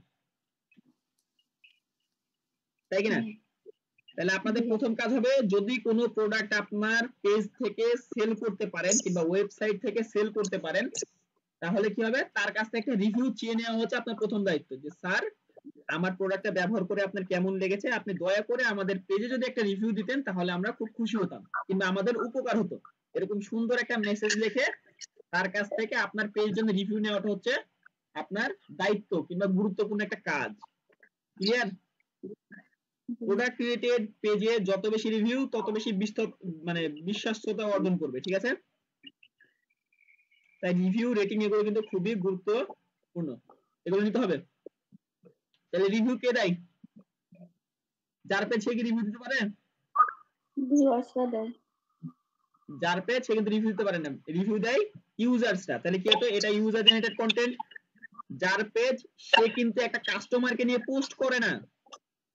তাই কি না? তাহলে আপনাদের প্রথম কাজ হবে, যদি কোনো প্রোডাক্ট আপনার পেজ থেকে সেল করতে পারেন কিংবা ওয়েবসাইট থেকে সেল করতে পারেন, তাহলে কি হবে, তার কাছ থেকে একটা রিভিউ চেয়ে নেওয়া হচ্ছে আপনার প্রথম দায়িত্ব। যে স্যার আমার প্রোডাক্টটা ব্যবহার করে আপনার কেমন লেগেছে, আপনি দয়া করে আমাদের পেজে যদি একটা রিভিউ দিতেন তাহলে আমরা খুব খুশি হতাম কিংবা আমাদের উপকার হতো। এরকম সুন্দর একটা মেসেজ লিখে তার কাছ থেকে আপনার পেজ জন্য রিভিউ নেওয়াটা হচ্ছে আপনার দায়িত্ব কিংবা গুরুত্বপূর্ণ একটা কাজ। ক্লিয়ার? প্রোডাক্ট রিলেটেড পেজে যত বেশি রিভিউ তত বেশি মানে বিশ্বাসযোগ্যতা অর্জন করবে, ঠিক আছে? তাই রিভিউ রেটিং এগুলো কিন্তু খুবই গুরুত্বপূর্ণ, এগুলো নিতে হবে। তাহলে রিভিউ কে দেয়? যার পেজ সে কি রিভিউ দিতে পারে? যার পেজ সে কিন্তু রিভিউ দিতে পারে না, রিভিউ দেয় ইউজার্সরা। তাহলে কি হতো, এটা ইউজার জেনারেটেড কন্টেন্ট। যার পেজ সে কিন্তু একটা কাস্টমারকে নিয়ে পোস্ট করে না,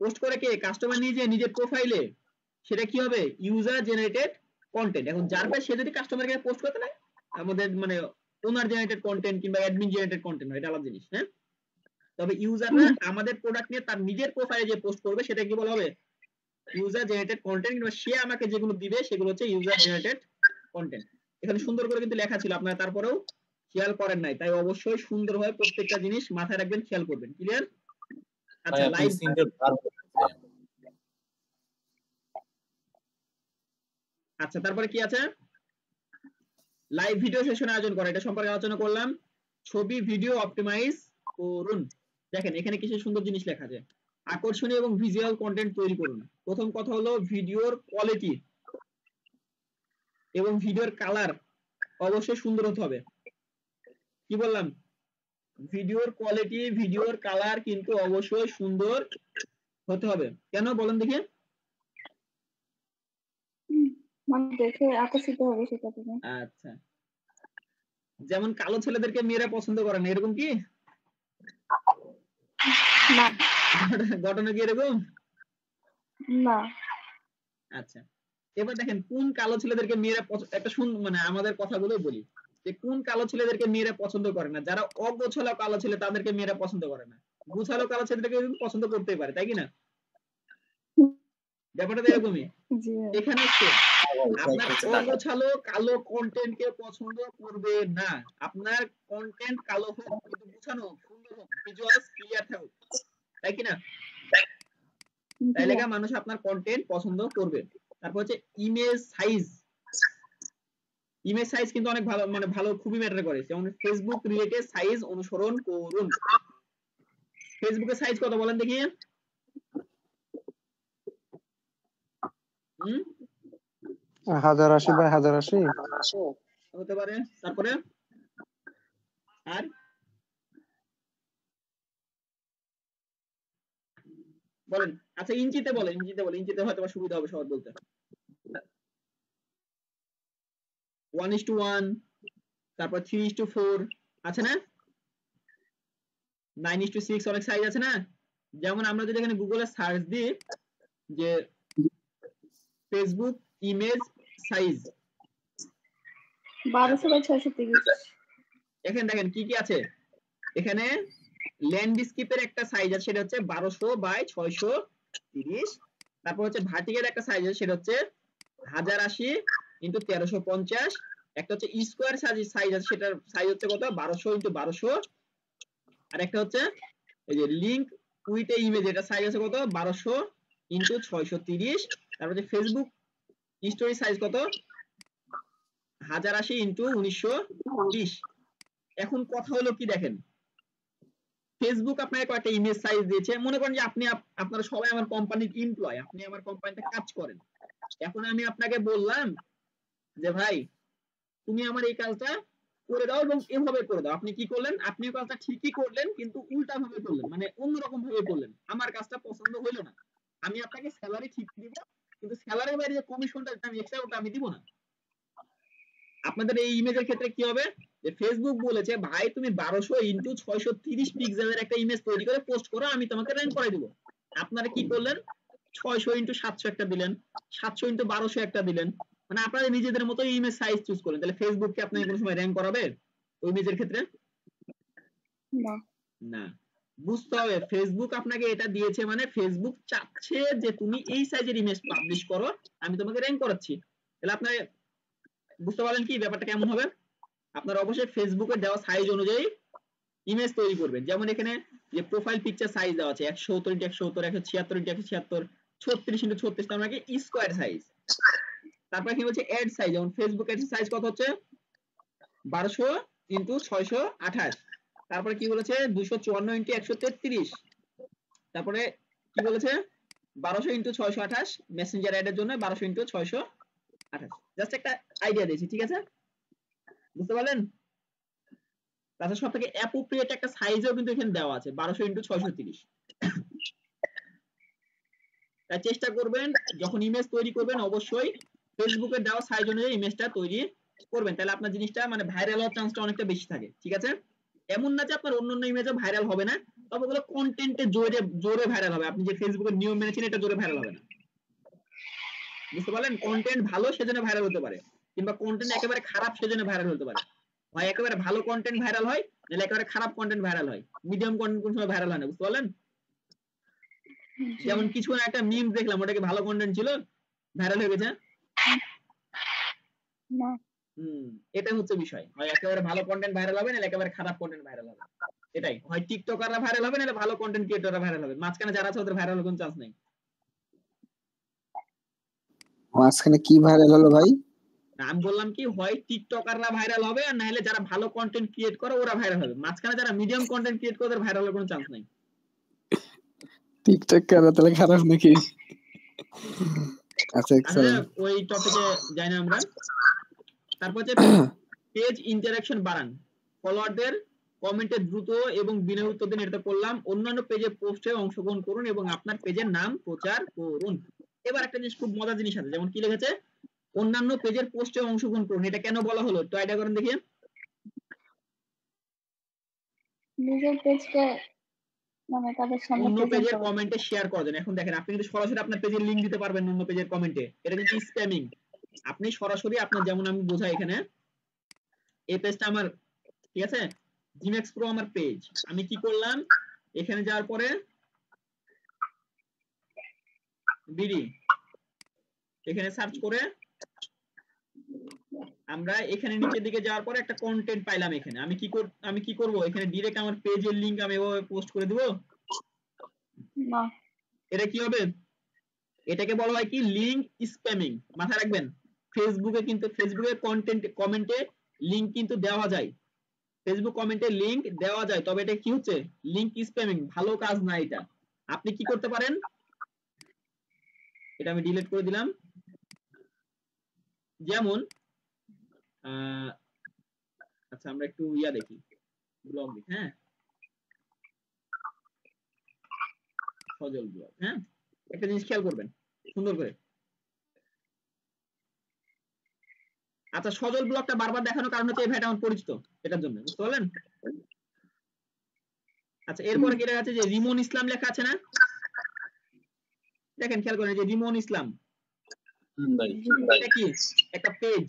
পোস্ট করে কে? কাস্টমার নিজে নিজের প্রোফাইলে, সেটা কি হবে? User generated content. এখন যার পেজ সে যদি কাস্টমারকে পোস্ট করতে না, আমাদের মানে ওনার জেনারেটেড কন্টেন্ট কিংবা অ্যাডমিন জেনারেটেড কন্টেন্ট হয়, এটা আলাদা জিনিস। হ্যাঁ, তবে ইউজাররা আমাদের প্রোডাক্ট নিয়ে তার নিজের প্রোফাইলে যে পোস্ট করবে সেটা কি বলা হবে? ইউজার জেনারেটেড কন্টেন্ট, কিংবা সে আমাকে যেগুলো দিবে সেগুলো হচ্ছে ইউজার জেনারেটেড কন্টেন্ট। এখানে সুন্দর করে কিন্তু লেখা ছিল, আপনারা তারপরেও খেয়াল করেন নাই, তাই অবশ্যই সুন্দরভাবে প্রত্যেকটা জিনিস মাথায় রাখবেন, খেয়াল করবেন। ক্লিয়ার? আচ্ছা, লাইভ আচ্ছা, তারপরে কি আছে? লাইভ ভিডিও সেশন আয়োজন করা, এটা সম্পর্কে আলোচনা করলাম। ছবি ভিডিও অপটিমাইজ করুন। দেখেন এখানে কিছু সুন্দর জিনিস লেখা আছে। আকর্ষণীয় এবং ভিজুয়াল কন্টেন্ট তৈরি করুন। প্রথম কথা হলো ভিডিওর কোয়ালিটি এবং ভিডিওর কালার অবশ্যই সুন্দর হতে হবে। কি বললাম? ভিডিওর কোয়ালিটি, ভিডিওর কালার কিন্তু অবশ্যই সুন্দর হতে হবে। কেন বলেন দেখি? মানে দেখে আকর্ষিত হবে সেটা থেকে। আচ্ছা, যেমন কালো ছেলেদেরকে মেয়েরা পছন্দ করে না, এরকম কি? না, ঘটনা কি এরকম? না। আচ্ছা, এবার দেখেন কোন কালো ছেলেদেরকে মেয়েরা একটা মানে আমাদের কথাগুলো বলি, যে কোন কালো ছেলেদেরকে মেয়েরা পছন্দ করে না? যারা অগোছালো কালো ছেলে তাদেরকে মেয়েরা পছন্দ করে না, গোছালো কালো ছেলেদেরকে পছন্দ করতেই পারে, তাই কি না? ব্যাপারটা এরকমই। এখানে আপনার অগোছালো কালো কন্টেন্ট কে পছন্দ করবে না। আপনার কন্টেন্ট কালো হোক কিন্তু গোছানো হোক, সুন্দর হোক, ভিজুয়ালস ক্লিয়ার থাকুক, তাই কি না? তাইলে মানুষ আপনার কন্টেন্ট পছন্দ করবে। তারপর হচ্ছে ইমেজ সাইজ। ইমেজ সাইজ কিন্তু অনেক ভালো, মানে ভালো, খুবই ম্যাটার করে। যেমন ফেসবুক রিলেটেড সাইজ অনুসরণ করুন। ফেসবুকের সাইজ কত বলেন দেখি? 1080 বাই 1080 হতে পারে। তারপরে আর বলেন। আচ্ছা, ইঞ্চিতে বলেন, ইঞ্চিতে বলেন, ইঞ্চিতে হয়তো সুবিধা হবে সবার বলতে। 1:1, তারপর 3:4 আছে না? 9:6 অনেক সাইজ আছে না? যেমন আমরা যদি এখানে গুগলে সার্চ দিই যে ফেসবুক ইমেজ সাইজ 1200/630, এখানে দেখেন কি কি আছে। এখানে ল্যান্ডস্কেপের একটা সাইজ আছে, সেটা হচ্ছে 1200/630। তারপর হচ্ছে ভার্টিক্যাল একটা সাইজ আছে, সেটা হচ্ছে 1080x1350। একটা হচ্ছে স্কয়ার সাইজ আছে, সেটার সাইজ হচ্ছে কত? 1200x1200। আর একটা হচ্ছে এই যে লিংক উইথ এ ইমেজ, এটা সাইজ আছে কত? 1200x630। তারপর হচ্ছে ফেসবুক স্টোরি সাইজ কত? 1080x1920। এখন কথা হলো কি, দেখেন ফেসবুক আপনাকে কয়েকটা ইমেজ সাইজ দিয়েছে, মনে করেন যে আপনি আপনারা সবাই আমার কোম্পানির এমপ্লয়, আপনি আমার কোম্পানিতে কাজ করেন। এখন আমি আপনাকে বললাম যে ভাই তুমি আমার এই কাজটা করে দাও এবং এভাবে করে দাও। আপনি কি করলেন? আপনি কাজটা ঠিকই করলেন কিন্তু উল্টা ভাবে করলেন, মানে অন্যরকম ভাবে করলেন। আমার কাজটা পছন্দ হইলো না, আমি আপনাকে স্যালারি ঠিক দিব কিন্তু স্যালারির বাইরে যে কমিশনটা আমি এক্সট্রা ওটা আমি দিব না। আপনাদের এই ইমেজের ক্ষেত্রে কি হবে, যে ফেসবুক বলেছে ভাই তুমি 1200 ইনটু 630 পিক্সেলের একটা ইমেজ তৈরি করে পোস্ট করো, আমি তোমাকে র‍্যাঙ্ক করে দিব। আপনারা কি করলেন? 600 ইনটু 700 একটা দিলেন, 700 ইনটু 1200 একটা দিলেন, মানে আপনারা নিজেদের মতো ইমেজ সাইজ চুজ করেন। তাহলে ফেসবুক কি আপনাকে কোনো সময় র‍্যাঙ্ক করাবে ওই ইমেজের ক্ষেত্রে? না না। বুঝতে হবে ফেসবুক আপনাকে এটা দিয়েছে মানে ফেসবুক চাচ্ছে যে তুমি এই সাইজের ইমেজ পাবলিশ করো, আমি তোমাকে র‍্যাঙ্ক করাচ্ছি। তাহলে আপনি বুঝতে পারলেন কি ব্যাপারটা কেমন হবে? আপনারা অবশ্যই ফেসবুকে দেওয়া সাইজ অনুযায়ী ইমেজ তৈরি করবেন। যেমন এখানে যে প্রোফাইল পিকচার সাইজ দেওয়া আছে 170 ইনটু 170, 176 ইনটু 176, 36 ইনটু 36, তার মানে কি স্কয়ার সাইজ। তারপর কি বলছে অ্যাড সাইজ, যেমন ফেসবুক এর সাইজ কত হচ্ছে 1200 ইনটু 628। তারপরে কি বলেছে 254 ইনটু 133। তারপরে কি বলেছে 1200 ইনটু 628 মেসেঞ্জার অ্যাড এর জন্য 1200 ইনটু 628। জাস্ট একটা আইডিয়া দিয়েছি, ঠিক আছে? বুঝতে পারলেন? তাছাড়া সবথেকে অ্যাপ্রোপ্রিয়েট একটা সাইজও কিন্তু এখানে দেওয়া আছে 1200 ইনটু 630। তাই চেষ্টা করবেন যখন ইমেজ তৈরি করবেন অবশ্যই ফেসবুকে দেওয়া সাইজ অনুযায়ী ইমেজটা তৈরি করবেন, তাহলে আপনার জিনিসটা মানে ভাইরাল হওয়ার চান্সটা অনেকটা বেশি থাকে, ঠিক আছে? এমন না যে আপনার অন্য ইমেজও ভাইরাল হবে না, তবে ওগুলো কন্টেন্টে জোরে ভাইরাল হবে। আপনি যে ফেসবুকের নিয়ম মেনেছেন এটা জোরে ভাইরাল হবে না। বুঝতে পারলেন? কন্টেন্ট ভালো সেজন্য ভাইরাল হতে পারে, কিংবা কন্টেন্ট একেবারে খারাপ সেজন্য ভাইরাল হতে পারে। হয় একেবারে ভালো কন্টেন্ট ভাইরাল হয়, নাহলে একেবারে খারাপ কন্টেন্ট ভাইরাল হয়। মিডিয়াম কন্টেন্ট কোন সময় ভাইরাল হয় না, বুঝতে পারলেন? যেমন কিছু একটা মিম দেখলাম, ওটা কি ভালো কন্টেন্ট ছিল, ভাইরাল হয়ে গেছে? না এটা হচ্ছে বিষয়, হয় একেবারে ভালো কন্টেন্ট ভাইরাল হবে, নাহলে একেবারে খারাপ কন্টেন্ট ভাইরাল হবে। এটাই, হয় টিকটকাররা ভাইরাল হবে, নাহলে ভালো কন্টেন্ট ক্রিয়েটররা ভাইরাল হবে। মাঝখানে যারা আছে ওদের ভাইরাল হওয়ার কোনো চান্স নেই। মাঝখানে কি ভাইরাল হলো ভাই? আমি বললাম কি হয় টিকটকাররা ভাইরাল হবে, আর নাহলে যারা ভালো কন্টেন্ট ক্রিয়েট করে ওরা ভাইরাল হবে। মাঝখানে যারা মিডিয়াম কন্টেন্ট ক্রিয়েট করে ওদের ভাইরাল হওয়ার কোনো চান্স নেই। টিকটক করা তাহলে খারাপ নাকি? আচ্ছা ওই টপিকে যাই না আমরা। তারপর হচ্ছে পেজ ইন্টারঅ্যাকশন বাড়ান, ফলোয়ারদের কমেন্টে দ্রুত এবং বিনা উত্তর দিন, এটা করলাম। অন্যান্য পেজে পোস্টে অংশগ্রহণ করুন এবং আপনার পেজের নাম প্রচার করুন। এবার একটা জিনিস খুব মজার জিনিস আছে, যেমন কি লিখেছে অন্যান্য পেজের পোস্টে অংশগ্রহণ করুন। এটা কেন বলা হলো একটু আইডিয়া করেন দেখি। নিজের পেজকে মানে তাদের সামনে অন্য প্রেজেন্ট পেজের করা। কমেন্টে শেয়ার করে দেন। এখন দেখেন আপনি কিন্তু সরাসরি আপনার পেজের লিংক দিতে পারবেন অন্য পেজের কমেন্টে, এটা কিন্তু স্প্যামিং। আপনি সরাসরি আপনার, যেমন আমি বোঝাই এখানে, এই পেজটা আমার, ঠিক আছে, জিমেক্স প্রো আমার পেজ। আমি কি করলাম, এখানে যাওয়ার পরে বিডি এখানে সার্চ করে আমরা এখানে নিচের দিকে যাওয়ার পরে একটা কন্টেন্ট পাইলাম। এখানে আমি কি করব, এখানে ডাইরেক্ট আমার পেজের লিংক আমি এভাবে পোস্ট করে দেব না, এটা কি হবে? এটাকে বলা হয় কি লিংক স্প্যামিং। মাথায় রাখবেন ফেসবুকে কিন্তু ফেসবুকের কমেন্টে লিংক কিন্তু দেওয়া যায়, ফেসবুক কমেন্টে লিংক দেওয়া যায়, তবে এটা কি হচ্ছে লিংক স্প্যামিং, ভালো কাজ না এটা। আপনি কি করতে পারেন, এটা আমি ডিলিট করে দিলাম। যেমন আচ্ছা আমরা একটু দেখি, ব্লগ দেখি। হ্যাঁ, সজল ব্লগ। হ্যাঁ, একটা জিনিস খেয়াল করবেন সুন্দর করে। আচ্ছা, সজল ব্লগটা বারবার দেখানোর কারণ হচ্ছে এই ভাইটা আমার পরিচিত, এটার জন্য, বুঝতে পারলেন? আচ্ছা, এরপরে কি লেখা আছে, যে রিমন ইসলাম লেখা আছে না, দেখেন খেয়াল করেন, যে রিমন ইসলাম, এটা কি একটা পেজ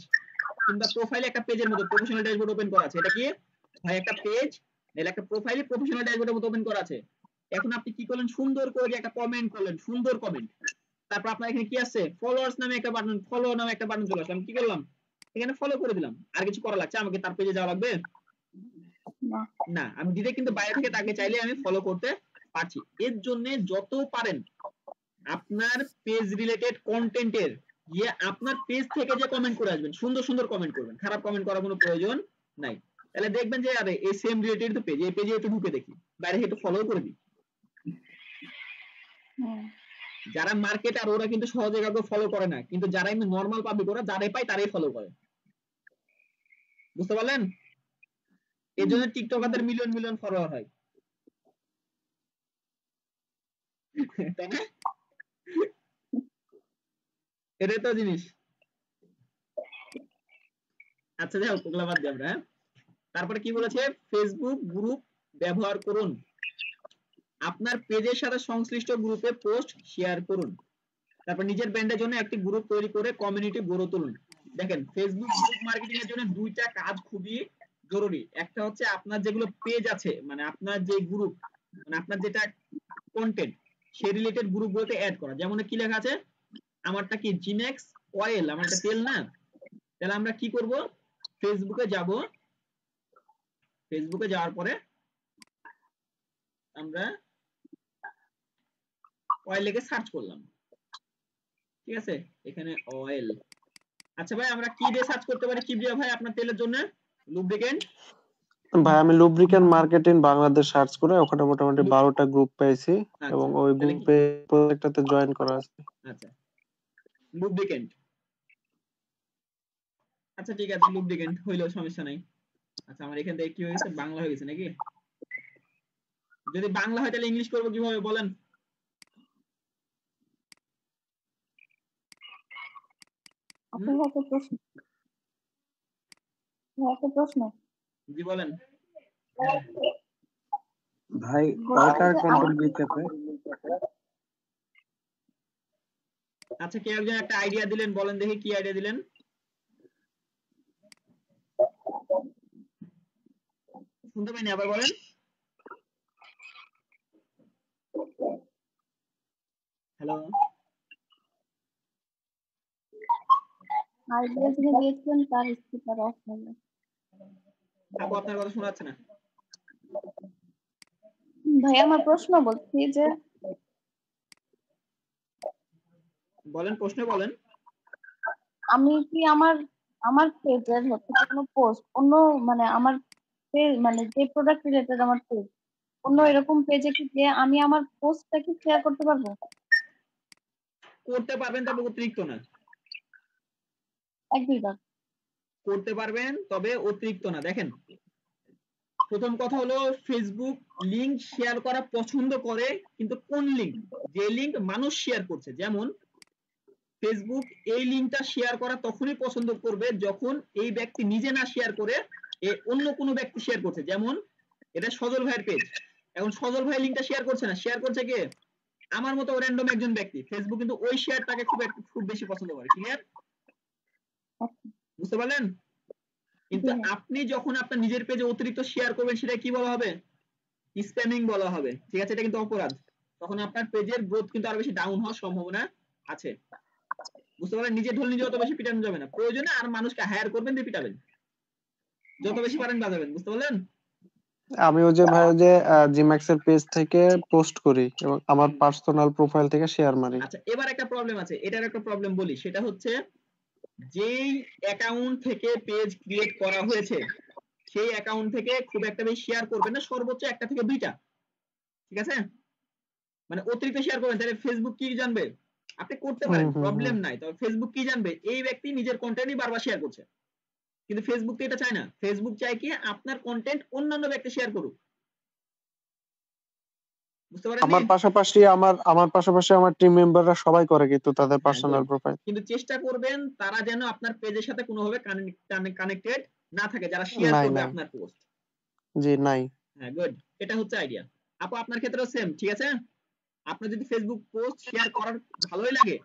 কিংবা প্রোফাইলে একটা পেজের মতো প্রফেশনাল ড্যাশবোর্ড ওপেন করা আছে। এটা কি হয় একটা পেজ, নাহলে একটা প্রোফাইলে প্রফেশনাল ড্যাশবোর্ডের মতো ওপেন করা আছে। এখন আপনি কি করলেন, সুন্দর করে একটা কমেন্ট করলেন, সুন্দর কমেন্ট। তারপর আপনার এখানে কি আছে, ফলোয়ার্স নামে একটা বাটন, ফলো নামে একটা বাটন চলে আসছে। আমি কি করলাম, এখানে ফলো করে দিলাম। আর কিছু করা লাগছে আমাকে, তার পেজে যাওয়া লাগবে না, আমি ডিরেক্ট কিন্তু বাইরে থেকে তাকে চাইলে আমি ফলো করতে পারছি। এর জন্য যত পারেন আপনার পেজ রিলেটেড কন্টেন্টের আপনার পেজ থেকে যে কমেন্ট করে আসবেন, সুন্দর সুন্দর কমেন্ট করবেন, খারাপ কমেন্ট করার কোনো প্রয়োজন নাই। তাহলে দেখবেন যে আরে এই সেম রিলেটেড তো পেজ, এই পেজে একটু ঢুকে দেখি, বাইরে একটু ফলো করে দিই। যারা মার্কেট আর ওরা কিন্তু সহজে কাউকে ফলো করে না, কিন্তু যারা এমনি নর্মাল পাবলিক ওরা যারাই পায় তারাই ফলো করে। বুঝতে পারলেন? এই জন্য টিকটকারদের মিলিয়ন মিলিয়ন ফলোয়ার হয়, তাই না? এটাই তো জিনিস। আচ্ছা যাই হোক, ওগুলা বাদ দিই আমরা। তারপরে কি বলেছে, ফেসবুক গ্রুপ ব্যবহার করুন, আপনার পেজের সাথে সংশ্লিষ্ট গ্রুপে পোস্ট শেয়ার করুন, তারপর নিজের ব্র্যান্ডের জন্য একটি গ্রুপ তৈরি করে কমিউনিটি গড়ে তুলুন। দেখেন ফেসবুক গ্রুপ মার্কেটিং এর জন্য দুইটা কাজ খুবই জরুরি। একটা হচ্ছে আপনার যেগুলো পেজ আছে, মানে আপনার যে গ্রুপ, মানে আপনার যেটা কন্টেন্ট সেই রিলেটেড গ্রুপগুলোতে অ্যাড করা। যেমন কি লেখা আছে, আমারটা কি জিনেক্স অয়েল, আমার একটা তেল না, তাহলে আমরা কি করব, ফেসবুকে যাব, ফেসবুকে যাওয়ার পরে আমরা অয়েল লিখে সার্চ করলাম, ঠিক আছে, এখানে অয়েল। আচ্ছা ভাই আমরা কি দিয়ে সার্চ করতে পারি, কি দিয়ে ভাই আপনার তেলের জন্য? লুব্রিকেন্ট। ভাই আমি লুব্রিক্যান্ট মার্কেটিং বাংলাদেশ সার্চ করে ওখানে মোটামুটি 12টা গ্রুপ পেয়েছি এবং আচ্ছা ওই তাহলে কি, গ্রুপে প্রত্যেকটাতে জয়েন করা আছে। আচ্ছা লুব্রিকেন্ট, আচ্ছা ঠিক আছে লুব্রিকেন্ট হইলেও সমস্যা নাই। আচ্ছা আমার এখান থেকে কি হয়ে গেছে, বাংলা হয়ে গেছে নাকি? যদি বাংলা হয় তাহলে ইংলিশ করবো কিভাবে বলেন? আপনার একটা প্রশ্ন, একটা প্রশ্ন। জি বলেন। ভাই বলছি কয়টা যে কন্টেন্ট পেজ আছে? আচ্ছা কেউ একজন একটা আইডিয়া দিলেন, বলেন দেখি কি আইডিয়া দিলেন। শুনতে পাইনি, আবার বলেন। হ্যালো, আইডিয়া যিনি দিয়েছিলেন তার স্পিকার অফ হয়ে গেছে। আপু আপনার কথা শোনা যাচ্ছে না। ভাই আমার প্রশ্ন বলছি যে বলেন, প্রশ্ন বলেন। আমি কি আমার আমার পেজের হচ্ছে কোনো পোস্ট অন্য, মানে আমার মানে যে প্রোডাক্ট রিলেটেড আমার পেজ, অন্য এরকম পেজে কি যে আমি আমার পোস্টটা কি শেয়ার করতে পারবো? করতে পারবেন, তবে অতিরিক্ত না। এক দুইবার করতে পারবেন তবে অতিরিক্ত না। দেখেন প্রথম কথা হলো ফেসবুক লিংক শেয়ার করা পছন্দ করে, কিন্তু কোন লিংক, যে লিংক মানুষ শেয়ার করছে। যেমন ফেসবুক এই লিংকটা শেয়ার করা তখনই পছন্দ করবে যখন এই ব্যক্তি নিজে না শেয়ার করে অন্য কোনো ব্যক্তি শেয়ার করছে। যেমন এটা সজল ভাইয়ের পেজ, এখন সজল ভাই লিংকটা শেয়ার করছে না, শেয়ার করছে কে, আমার মতো র্যান্ডম একজন ব্যক্তি। ফেসবুক কিন্তু ওই শেয়ারটাকে খুব বেশি পছন্দ করে। ক্লিয়ার? বুঝতে পারলেন? কিন্তু আপনি যখন আপনার নিজের পেজে অতিরিক্ত শেয়ার করবেন সেটা কি বলা হবে, স্প্যামিং বলা হবে। ঠিক আছে, এটা কিন্তু অপরাধ। তখন আপনার পেজের গ্রোথ কিন্তু আরো বেশি ডাউন হওয়ার সম্ভাবনা আছে। বুঝতে পারলেন? নিজে ঢোল নিজে অত বেশি পিটানো যাবে না, প্রয়োজনে আর মানুষকে হায়ার করবেন দিয়ে পিটাবেন, যত বেশি পারেন বাজাবেন। বুঝতে পারলেন? আমি ওই যে ভাই ওই যে জিম্যাক্স এর পেজ থেকে পোস্ট করি এবং আমার পার্সোনাল প্রোফাইল থেকে শেয়ার মারি। আচ্ছা এবার একটা প্রবলেম আছে, এটার একটা প্রবলেম বলি, সেটা হচ্ছে যেই অ্যাকাউন্ট থেকে পেজ ক্রিয়েট করা হয়েছে সেই অ্যাকাউন্ট থেকে খুব একটা বেশি শেয়ার করবেন না, সর্বোচ্চ একটা থেকে দুইটা। ঠিক আছে, মানে অতিরিক্ত শেয়ার করবেন তাহলে ফেসবুক কি জানবে, আপনি করতে পারেন প্রবলেম নাই, তবে ফেসবুক কি জানবে, এই ব্যক্তি নিজের কন্টেন্টই বারবার শেয়ার করছে। কিন্তু ফেসবুক তো এটা চায় না, ফেসবুক চায় কি আপনার কন্টেন্ট অন্যান্য ব্যক্তি শেয়ার করুক। বুঝতে পারেন? আমার পাশাপাশি আমার টিম মেম্বাররা সবাই করে কিন্তু তাদের পার্সোনাল প্রোফাইল। কিন্তু চেষ্টা করবেন তারা যেন আপনার পেজের সাথে কোনোভাবে কানেক্টেড না থাকে, যারা শেয়ার করবে আপনার পোস্ট। জি নাই। হ্যাঁ গুড, এটা হচ্ছে আইডিয়া। আপু আপনার ক্ষেত্রেও সেম, ঠিক আছে? আপনার যদি ফেসবুক পোস্ট শেয়ার করার ভালোই লাগে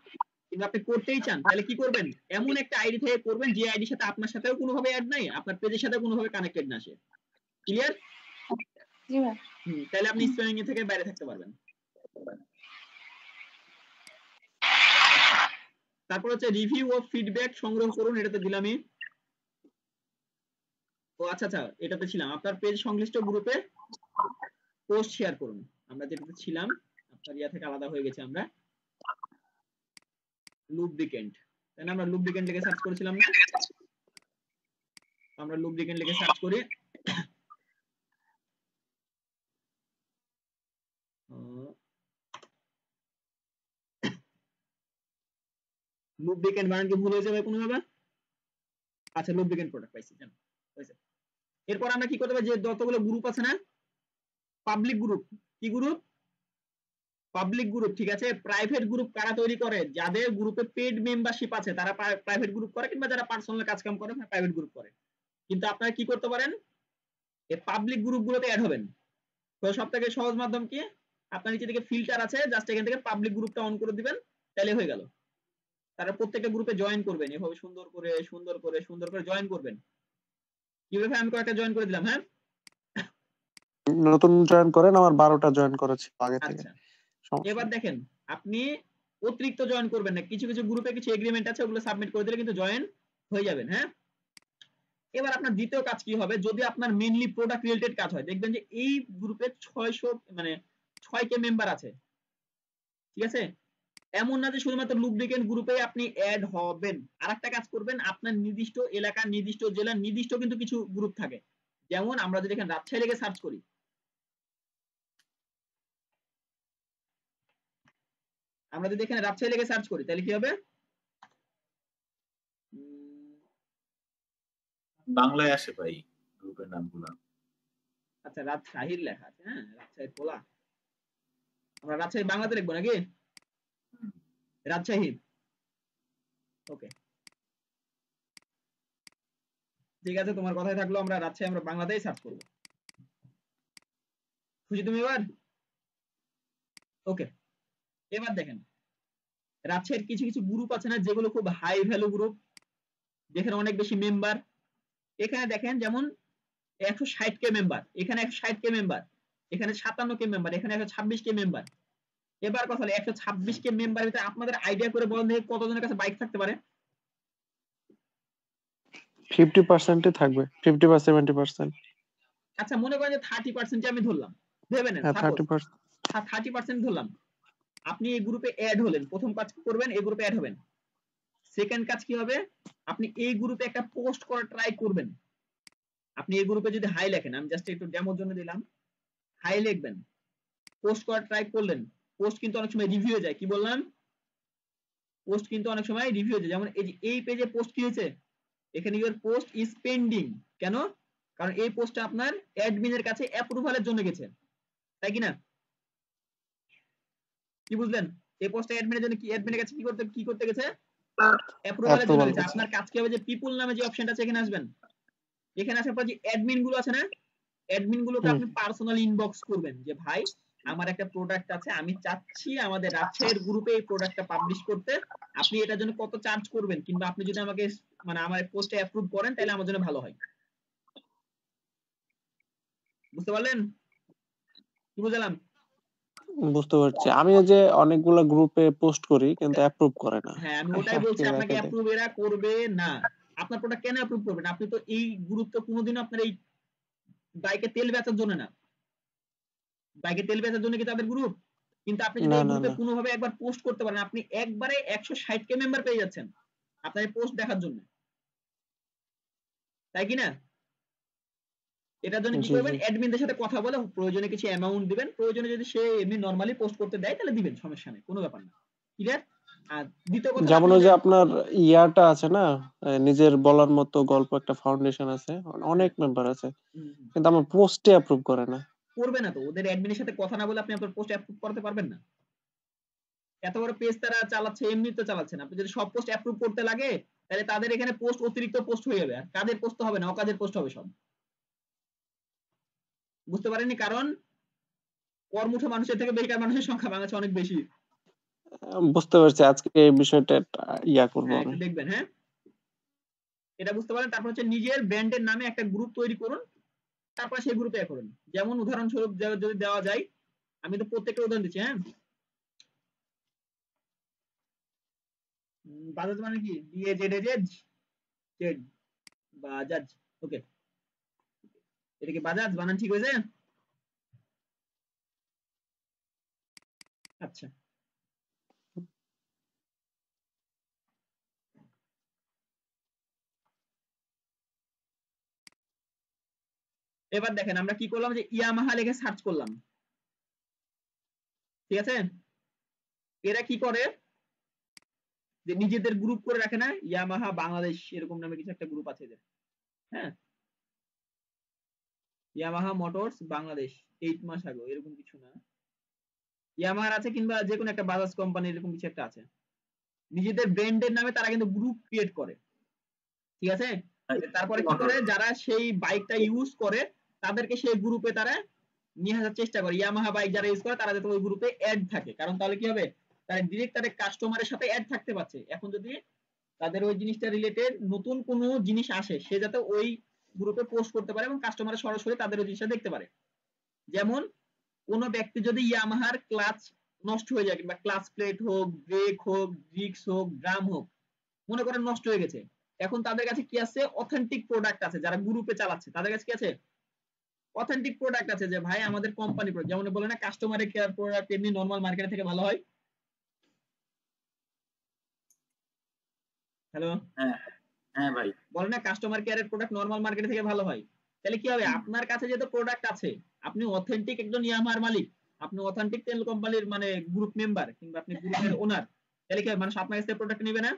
কিন্তু আপনি করতেই চান, তাহলে কি করবেন, এমন একটা আইডি থেকে করবেন যে আইডির সাথে আপনার সাথেও কোনোভাবে অ্যাড নাই, আপনার পেজের সাথে কোনোভাবে কানেক্টেড না সে। ক্লিয়ার? জি ভাই। তাহলে আপনি স্প্যামিং থেকে বাইরে থাকতে পারবেন। তারপর হচ্ছে রিভিউ ও ফিডব্যাক সংগ্রহ করুন, এটাতে দিলামই। ও আচ্ছা আচ্ছা, এটাতে ছিলাম, আপনার পেজ সংশ্লিষ্ট গ্রুপে পোস্ট শেয়ার করুন। আমরা যেটাতে ছিলাম আপনার ইয়া থেকে আলাদা হয়ে গেছে, আমরা লুব্রিকেন্ট, তাই না? আমরা লুব্রিকেন্ট লিখে সার্চ করেছিলাম না, আমরা লুব্রিকেন্ট লিখে সার্চ করি, লুব্রিকেন্ট বানান কি ভুল হয়েছে ভাই কোনোভাবে? আচ্ছা লুব্রিকেন্ট প্রোডাক্ট পাইছি, জান হয়েছে। এরপর আমরা কি করতে পারি, যে যতগুলো গ্রুপ আছে না, পাবলিক গ্রুপ, কি গ্রুপ? পাবলিক গ্রুপ, ঠিক আছে। প্রাইভেট গ্রুপ কারা তৈরি করে? যাদের গ্রুপে পেড মেম্বারশিপ আছে তারা প্রাইভেট গ্রুপ করে, কিংবা যারা পার্সোনাল কাজ কাম করে প্রাইভেট গ্রুপ করে। কিন্তু আপনারা কি করতে পারেন, এই পাবলিক গ্রুপগুলোতে অ্যাড হবেন। তো সবথেকে সহজ মাধ্যম কি, আপনার নিচে থেকে ফিল্টার আছে, জাস্ট এখান থেকে পাবলিক গ্রুপটা অন করে দিবেন, তাহলে হয়ে গেল। তারা প্রত্যেকটা গ্রুপে জয়েন করবেন, এভাবে সুন্দর করে সুন্দর করে সুন্দর করে জয়েন করবেন। কিভাবে? আমি কয়েকটা জয়েন করে দিলাম। হ্যাঁ, নতুন জয়েন করেন, আমার 12টা জয়েন করেছি আগে থেকে, আচ্ছা। সমস্যা এবার নেই। দেখেন, আপনি অতিরিক্ত জয়েন করবেন না, কিছু কিছু গ্রুপে কিছু এগ্রিমেন্ট আছে, ওগুলো সাবমিট করে দিলে কিন্তু জয়েন হয়ে যাবেন। হ্যাঁ, এবার আপনার দ্বিতীয় কাজ কি হবে, যদি আপনার মেইনলি প্রোডাক্ট রিলেটেড কাজ হয়, দেখবেন যে এই গ্রুপে 600 মানে 6কে মেম্বার আছে, ঠিক আছে। এমন না যে শুধুমাত্র লুব্রিকেন্ট গ্রুপে আপনি অ্যাড হবেন। আরেকটা কাজ করবেন, আপনার নির্দিষ্ট এলাকা, নির্দিষ্ট জেলা, নির্দিষ্ট কিন্তু কিছু গ্রুপ থাকে। যেমন আমরা যদি এখানে রাজশাহী লেগে সার্চ করি, আমরা যদি এখানে রাজশাহী লেগে সার্চ করি, তাহলে কি হবে? বাংলায় আসে ভাই গ্রুপের নামগুলো। আচ্ছা, রাজশাহীর লেখা আছে, হ্যাঁ, রাজশাহী খোলা, আমরা রাজশাহী বাংলাতে লিখবো নাকি? রাজশাহী, ওকে, ঠিক আছে, তোমার কথাই থাকলো, আমরা রাজশাহী আমরা বাংলাতেই সার্চ করবো। খুশি তুমি এবার? ওকে, এবার দেখেন রাজশাহীর কিছু কিছু গ্রুপ আছে না, যেগুলো খুব হাই ভ্যালু গ্রুপ, যেখানে অনেক বেশি মেম্বার। এখানে দেখেন যেমন 160কে মেম্বার, এখানে 160কে মেম্বার, এখানে 57কে মেম্বার, এখানে 126কে মেম্বার। এবার কথা হলো 126কে মেম্বার ভিতরে আপনাদের আইডিয়া করে বলেন দেখি কতজনের কাছে বাইক থাকতে পারে? 50%ই থাকবে, 50 বা 70%। আচ্ছা, মনে করেন যে 30% আমি ধরলাম, ভেবে নেন, হ্যাঁ, সাপোজ 30%। 30% ধরলাম। আপনি এই গ্রুপে অ্যাড হলেন, প্রথম কাজ কি করবেন, এই গ্রুপে অ্যাড হবেন। সেকেন্ড কাজ কি হবে, আপনি এই গ্রুপে একটা পোস্ট করা ট্রাই করবেন। আপনি এই গ্রুপে যদি হাই লেখেন, আমি জাস্ট একটু ডেমোর জন্য দিলাম, হাই লিখবেন, পোস্ট করা ট্রাই করলেন, পোস্ট কিন্তু অনেক সময় রিভিউ হয়ে যায়। কি বললাম? পোস্ট কিন্তু অনেক সময় রিভিউ হয়ে যায়। যেমন এই পেজে পোস্ট কি হয়েছে, এখানে ইউর পোস্ট ইজ পেন্ডিং, কেন? কারণ এই পোস্টটা আপনার অ্যাডমিনের কাছে অ্যাপ্রুভালের জন্য গেছে, তাই কি না? কি বুঝলেন? এই পোস্টটা অ্যাডমিনের জন্য, কি অ্যাডমিনের কাছে কি করতে গেছে? অ্যাপ্রুভালের জন্য অ্যাপ্রুভাল গেছে। করছে। আপনার কাজ কি হবে, যে পিপল নামে যে অপশনটা আছে এখানে আসবেন, এখানে আসার পর যে অ্যাডমিন গুলো আছে না, অ্যাডমিন গুলোকে আপনি পার্সোনাল ইনবক্স করবেন, যে ভাই আমার একটা প্রোডাক্ট আছে, আমি চাচ্ছি আমাদের রাজশাহীর গ্রুপে এই প্রোডাক্টটা পাবলিশ করতে, আপনি এটার জন্য কত চার্জ করবেন, কিংবা আপনি যদি আমাকে মানে আমার পোস্টে অ্যাপ্রুভ করেন তাহলে আমার জন্য ভালো হয়। বুঝতে পারলেন? কি বুঝলাম? বুঝতে পারছি। আমি ওই যে অনেকগুলো গ্রুপে পোস্ট করি কিন্তু অ্যাপ্রুভ করে না। হ্যাঁ, আমি ওটাই বলছি, কি আপনাকে রাখে দেয়। অ্যাপ্রুভ এরা করবে না। আপনার প্রোডাক্ট কেন অ্যাপ্রুভ করবেন? আপনি তো এই গ্রুপ তো কোনোদিনও আপনার এই বাইকে তেল বেচার জন্য না, বাইকে তেল বেচার জন্য কি তাদের গ্রুপ? কিন্তু আপনি যদি না, এই না, গ্রুপে না। কোনোভাবে একবার পোস্ট করতে পারেন, আপনি একবারে 160কে মেম্বার পেয়ে যাচ্ছেন আপনার এই পোস্ট দেখার জন্য, তাই কি না? এটার জন্য কি জি, করবেন, জি। অ্যাডমিনদের সাথে কথা বলে প্রয়োজনে কিছু অ্যামাউন্ট দিবেন, প্রয়োজনে যদি সে এমনি নরমালি পোস্ট করতে দেয় তাহলে দিবেন, সমস্যা নেই, কোনো ব্যাপার না। ক্লিয়ার? আর দ্বিতীয় কথা যেমন আপনি ওই যদি যে আপনার ইয়াটা আছে না, নিজের বলার মতো গল্প একটা ফাউন্ডেশন আছে, অনেক মেম্বার আছে, কিন্তু আমার পোস্টে অ্যাপ্রুভ করে না। করবে না তো, ওদের অ্যাডমিনের সাথে কথা না বলে আপনি আপনার পোস্ট অ্যাপ্রুভ করতে পারবেন না। এত বড় পেজ তারা চালাচ্ছে, এমনি তো চালাচ্ছে না। আপনি যদি সব পোস্ট অ্যাপ্রুভ করতে লাগে তাহলে তাদের এখানে পোস্ট অতিরিক্ত পোস্ট হয়ে যাবে, আর কাদের পোস্ট হবে না, অকাজের পোস্ট হবে সব। বুঝতে পারেননি? কারণ কর্মঠ মানুষের থেকে বেকার মানুষের সংখ্যা বাংলাদেশে অনেক বেশি। বুঝতে পারছি, আজকে এই বিষয়টা ইয়া করবো হ্যাঁ, আমি। একটু দেখবেন। হ্যাঁ, এটা বুঝতে পারেন। তারপর হচ্ছে নিজের ব্র্যান্ডের নামে একটা গ্রুপ তৈরি করুন, তারপর সেই গ্রুপে করুন। যেমন উদাহরণস্বরূপ যদি দেওয়া যায়, আমি তো প্রত্যেকটা উদাহরণ দিচ্ছি। হ্যাঁ, বাজাজ মানে কি, জেড, বাজাজ, ওকে, এটা কি বাজাজ বানান ঠিক হয়েছে? আচ্ছা, এবার দেখেন আমরা কি করলাম, যে ইয়ামাহা লিখে সার্চ করলাম, ঠিক আছে। এরা কি করে, যে নিজেদের গ্রুপ করে রাখে না, ইয়ামাহা বাংলাদেশ এরকম নামে কিছু একটা গ্রুপ আছে এদের, হ্যাঁ, ইয়ামাহা মোটরস বাংলাদেশ 8 মাস আগে এরকম কিছু না, ইয়ামাহার আছে কিংবা যে কোনো একটা বাজাজ কোম্পানি এরকম কিছু একটা আছে, নিজেদের ব্র্যান্ডের নামে তারা কিন্তু গ্রুপ ক্রিয়েট করে, ঠিক আছে। তারপরে কি করে, যারা সেই বাইকটা ইউজ করে তাদেরকে সেই গ্রুপে তারা নিয়ে আসার চেষ্টা করে, ইয়ামাহা বাইক যারা ইউজ করে তারা যাতে ওই গ্রুপে অ্যাড থাকে, কারণ তাহলে কি হবে, তারা ডিরেক্ট তাদের কাস্টমারের সাথে অ্যাড থাকতে পারছে। এখন যদি তাদের ওই জিনিসটা রিলেটেড নতুন কোনো জিনিস আসে, সে যাতে ওই গ্রুপে পোস্ট করতে পারে এবং কাস্টমার সরাসরি তাদের ওই জিনিসটা দেখতে পারে। যেমন কোন ব্যক্তি যদি ইয়ামাহার ক্লাচ নষ্ট হয়ে যায়, কিংবা ক্লাচ প্লেট হোক, ব্রেক হোক, ডিস্ক হোক, ড্রাম হোক, মনে করেন নষ্ট হয়ে গেছে, এখন তাদের কাছে কি আছে, অথেন্টিক প্রোডাক্ট আছে, যারা গ্রুপে চালাচ্ছে তাদের কাছে কি আছে, অথেন্টিক প্রোডাক্ট আছে, যে ভাই আমাদের কোম্পানি প্রোডাক্ট, যেমন বলে না কাস্টমারের কেয়ার প্রোডাক্ট এমনি নরমাল মার্কেট থেকে ভালো হয়। হ্যালো, হ্যাঁ হ্যাঁ ভাই, বলে না কাস্টমার কেয়ারের প্রোডাক্ট নরমাল মার্কেট থেকে ভালো হয়, তাহলে কি হবে, আপনার কাছে যেহেতু প্রোডাক্ট আছে, আপনি অথেন্টিক একজন ইয়ামাহার মালিক, আপনি অথেন্টিক তেল কোম্পানির মানে গ্রুপ মেম্বার কিংবা আপনি গ্রুপের ওনার, তাহলে কি হবে, মানুষ আপনার কাছে প্রোডাক্ট নেবে না।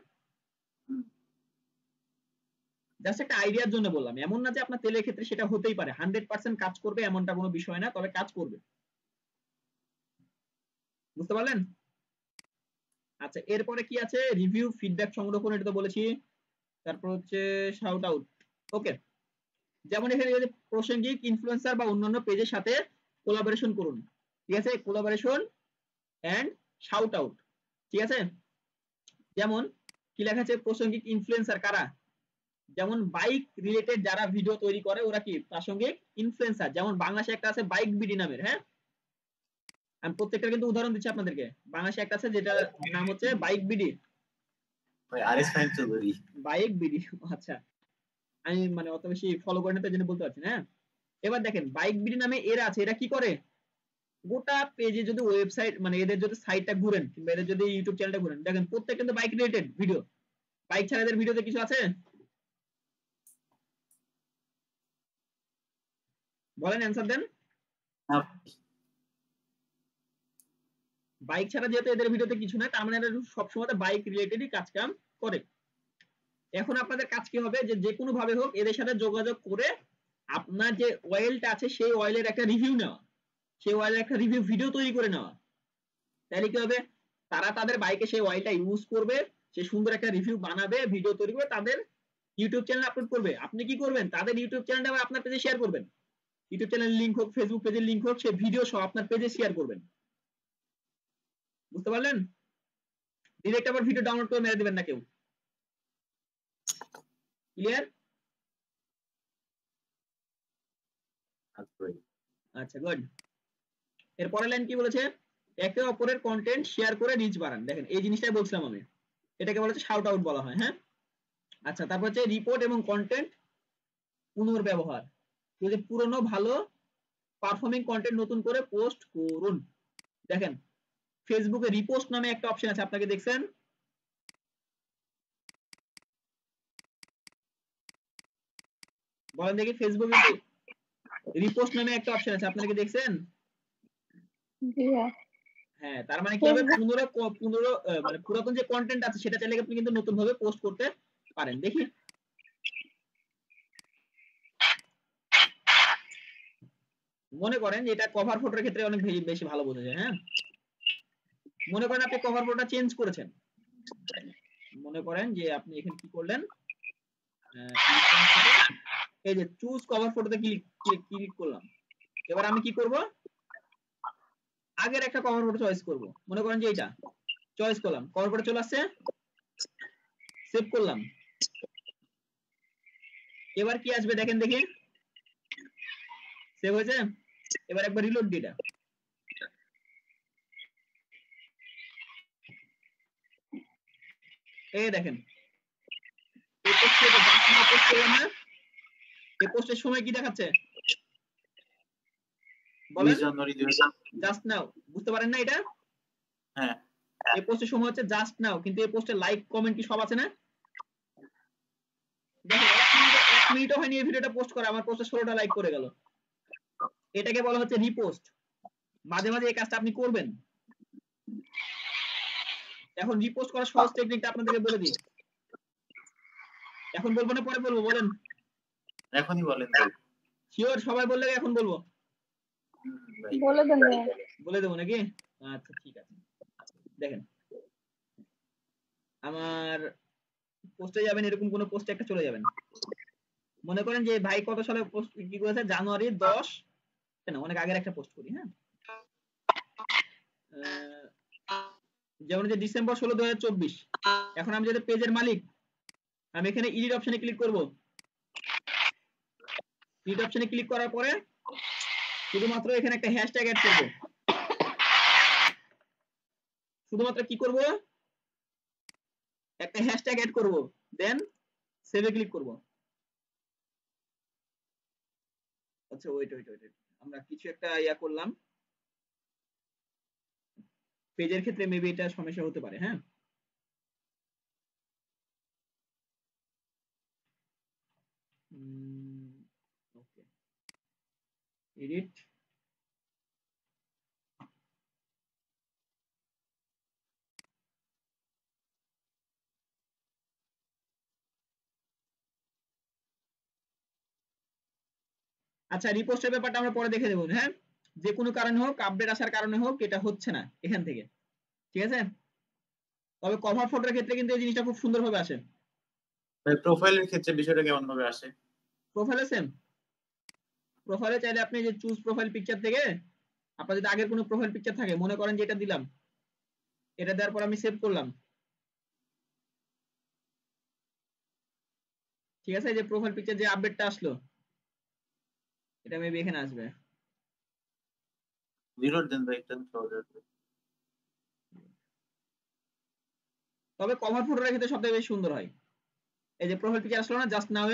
জাস্ট একটা আইডিয়ার জন্য বললাম, এমন না যে আপনার তেলের ক্ষেত্রে সেটা হতেই পারে 100% কাজ করবে এমনটা কোনো বিষয় না, তবে কাজ করবে, বুঝতে পারলেন। আচ্ছা, এরপরে কি আছে, রিভিউ ফিডব্যাক সংরক্ষণ, এটা তো বলেছি। তারপর হচ্ছে শাউট আউট, ওকে, যেমন এখানে প্রাসঙ্গিক ইনফ্লুয়েন্সার বা অন্যান্য পেজের সাথে কোলাবোরেশন করুন, ঠিক আছে, কোলাবোরেশন এন্ড শাউট আউট, ঠিক আছে। যেমন কি লেখা আছে, প্রাসঙ্গিক ইনফ্লুয়েন্সার কারা, যেমন বাইক রিলেটেড যারা ভিডিও তৈরি করে ওরা কি প্রাসঙ্গিক ইনফ্লুয়েন্সার, যেমন বাংলাদেশে একটা আছে বাইক বিডি নামের, হ্যাঁ, আমি প্রত্যেকটা কিন্তু উদাহরণ দিচ্ছি আপনাদেরকে। বাংলাদেশে একটা আছে যেটা নাম হচ্ছে বাইক বিডি, ভাই আরিস ফাহিম চৌধুরী, বাইক বিডি, আচ্ছা আমি মানে অত বেশি ফলো করি না তাই জন্য বলতে পারছি না। এবার দেখেন বাইক বিডি নামে এরা আছে, এরা কি করে, গোটা পেজে যদি ওয়েবসাইট মানে এদের যদি সাইটটা ঘুরেন কিংবা এদের যদি ইউটিউব চ্যানেলটা ঘুরেন, দেখেন প্রত্যেক কিন্তু বাইক রিলেটেড ভিডিও, বাইক ছাড়া এদের ভিডিওতে কিছু আছে, বলেন অ্যান্সার দেন। বাইক ছাড়া যেহেতু এদের ভিডিওতে কিছু না, তার মানে এরা সবসময় বাইক রিলেটেডই কাজ কাম করে। এখন আপনাদের কাজ কি হবে, যে যে কোনো ভাবে হোক এদের সাথে যোগাযোগ করে আপনার যে অয়েলটা আছে সেই অয়েলের একটা রিভিউ নেওয়া, সেই অয়েলের একটা রিভিউ ভিডিও তৈরি করে নেওয়া, তাহলে কি হবে, তারা তাদের বাইকে সেই অয়েলটা ইউজ করবে, সে সুন্দর একটা রিভিউ বানাবে, ভিডিও তৈরি করে তাদের ইউটিউব চ্যানেলে আপলোড করবে। আপনি কি করবেন, তাদের ইউটিউব চ্যানেলটা আবার আপনার পেজে শেয়ার করবেন, ইউটিউব চ্যানেলের লিংক হোক, ফেসবুক পেজের লিংক হোক, সেই ভিডিও সহ আপনার পেজে শেয়ার করবেন, বুঝতে পারলেন। ডিরেক্ট আবার ভিডিও ডাউনলোড করে মেরে দিবেন না কেউ, ক্লিয়ার। আচ্ছা গুড। এর পরের লাইন কি বলেছে, একে অপরের কন্টেন্ট শেয়ার করে রিচ বাড়ান, দেখেন এই জিনিসটাই বলছিলাম আমি, এটাকে বলা হচ্ছে শাউট আউট বলা হয়, হ্যাঁ। আচ্ছা, তারপর হচ্ছে রিপোর্ট এবং কন্টেন্ট পুনর্ব্যবহার, যদি পুরনো ভালো পারফর্মিং কন্টেন্ট নতুন করে পোস্ট করুন। দেখেন ফেসবুকে রিপোস্ট নামে একটা অপশন আছে, আপনাকে দেখছেন, বলেন দেখি, ফেসবুকে রিপোস্ট নামে একটা অপশন আছে, আপনারা কি দেখছেন? হ্যাঁ, তার মানে কি হবে, মানে পুরাতন যে কন্টেন্ট আছে সেটা চাইলে আপনি কিন্তু নতুন ভাবে পোস্ট করতে পারেন। দেখি মনে করেন এটা কভার ফটোর ক্ষেত্রে অনেক বেশি ভালো বোঝা যায়, হ্যাঁ। মনে করেন আপনি কভার ফটোটা চেঞ্জ করেছেন, মনে করেন যে আপনি এখানে কি করলেন, এই যে চুজ কভার ফটোতে ক্লিক করলাম, এবার আমি কি করব, আগের একটা কভার ফটো চয়েস করব, মনে করেন যে এটা চয়েস করলাম, কভার ফটো চলে আসছে, সেভ করলাম, এবার কি আসবে দেখেন দেখি, সেভ হয়েছে, এবার একবার রিলোড দিই এটা, এই দেখেন এই পোস্টের সময় কি দেখাচ্ছে বলেন, জাস্ট নাও, বুঝতে পারেন না এটা, হ্যাঁ এই পোস্টের সময় হচ্ছে জাস্ট নাও, কিন্তু এই পোস্টে লাইক কমেন্ট কি সব আছে না, দেখেন 1 মিনিটও হয়নি এই ভিডিওটা পোস্ট করা, আমার পোস্টে 16টা লাইক করে গেল, এটাকে বলা হচ্ছে রিপোস্ট। মাঝে মাঝে এই কাজটা আপনি করবেন, এখন রিপোস্ট করার সহজ টেকনিকটা আপনাদেরকে বলে দিই। এখন বলবো না পরে বলবো, বলেন? এখনই বলেন ভাই। শিওর? সবাই বললে এখন বলবো? ভাই বলে দেন ভাইয়া। বলে দেবো নাকি? আচ্ছা ঠিক আছে। দেখেন আমার পোস্টে যাবেন, এরকম কোন পোস্টে একটা চলে যাবেন। মনে করেন যে ভাই কত সালে পোস্ট কি করেছে, জানুয়ারি 10, না অনেক আগের একটা পোস্ট করি, হ্যাঁ যেমন যে ডিসেম্বর 16, 2024। এখন আমি যেটা পেজের মালিক, আমি এখানে এডিট অপশনে ক্লিক করব। এডিট অপশনে ক্লিক করার পরে শুধুমাত্র এখানে একটা হ্যাশট্যাগ অ্যাড করব। শুধুমাত্র কি করব, একটা হ্যাশট্যাগ অ্যাড করব, দেন সেভে ক্লিক করব। আচ্ছা ওয়েট, আমরা কিছু একটা ইয়া করলাম, পেজের ক্ষেত্রে মেবি এটা সমস্যা হতে পারে। হ্যাঁ ওকে, এডিট। আচ্ছা রিপোস্টের ব্যাপারটা আমরা পরে দেখে দেবো। হ্যাঁ যে কোনো কারণে হোক, আপডেট আসার কারণে হোক, এটা হচ্ছে না এখান থেকে, ঠিক আছে? তবে কভার ফটোর ক্ষেত্রে কিন্তু এই জিনিসটা খুব সুন্দরভাবে আসে। ভাই প্রোফাইলের ক্ষেত্রে বিষয়টা কেমন ভাবে আসে? প্রোফাইলে সেম, প্রোফাইলে চাইলে আপনি যে চুজ প্রোফাইল পিকচার থেকে আপনার যদি আগের কোনো প্রোফাইল পিকচার থাকে, মনে করেন যে এটা দিলাম, এটা দেওয়ার পর আমি সেভ করলাম, ঠিক আছে? যে প্রোফাইল পিকচার যে আপডেটটা আসলো, এটা মেবি এখানে আসবে। রিলোড দেন ভাই একটা সহজ হবে। তবে কভার ফটোর ক্ষেত্রে সবথেকে বেশি সুন্দর হয়। এই যে প্রোফাইল পিকচার আসলো না জাস্ট নাও,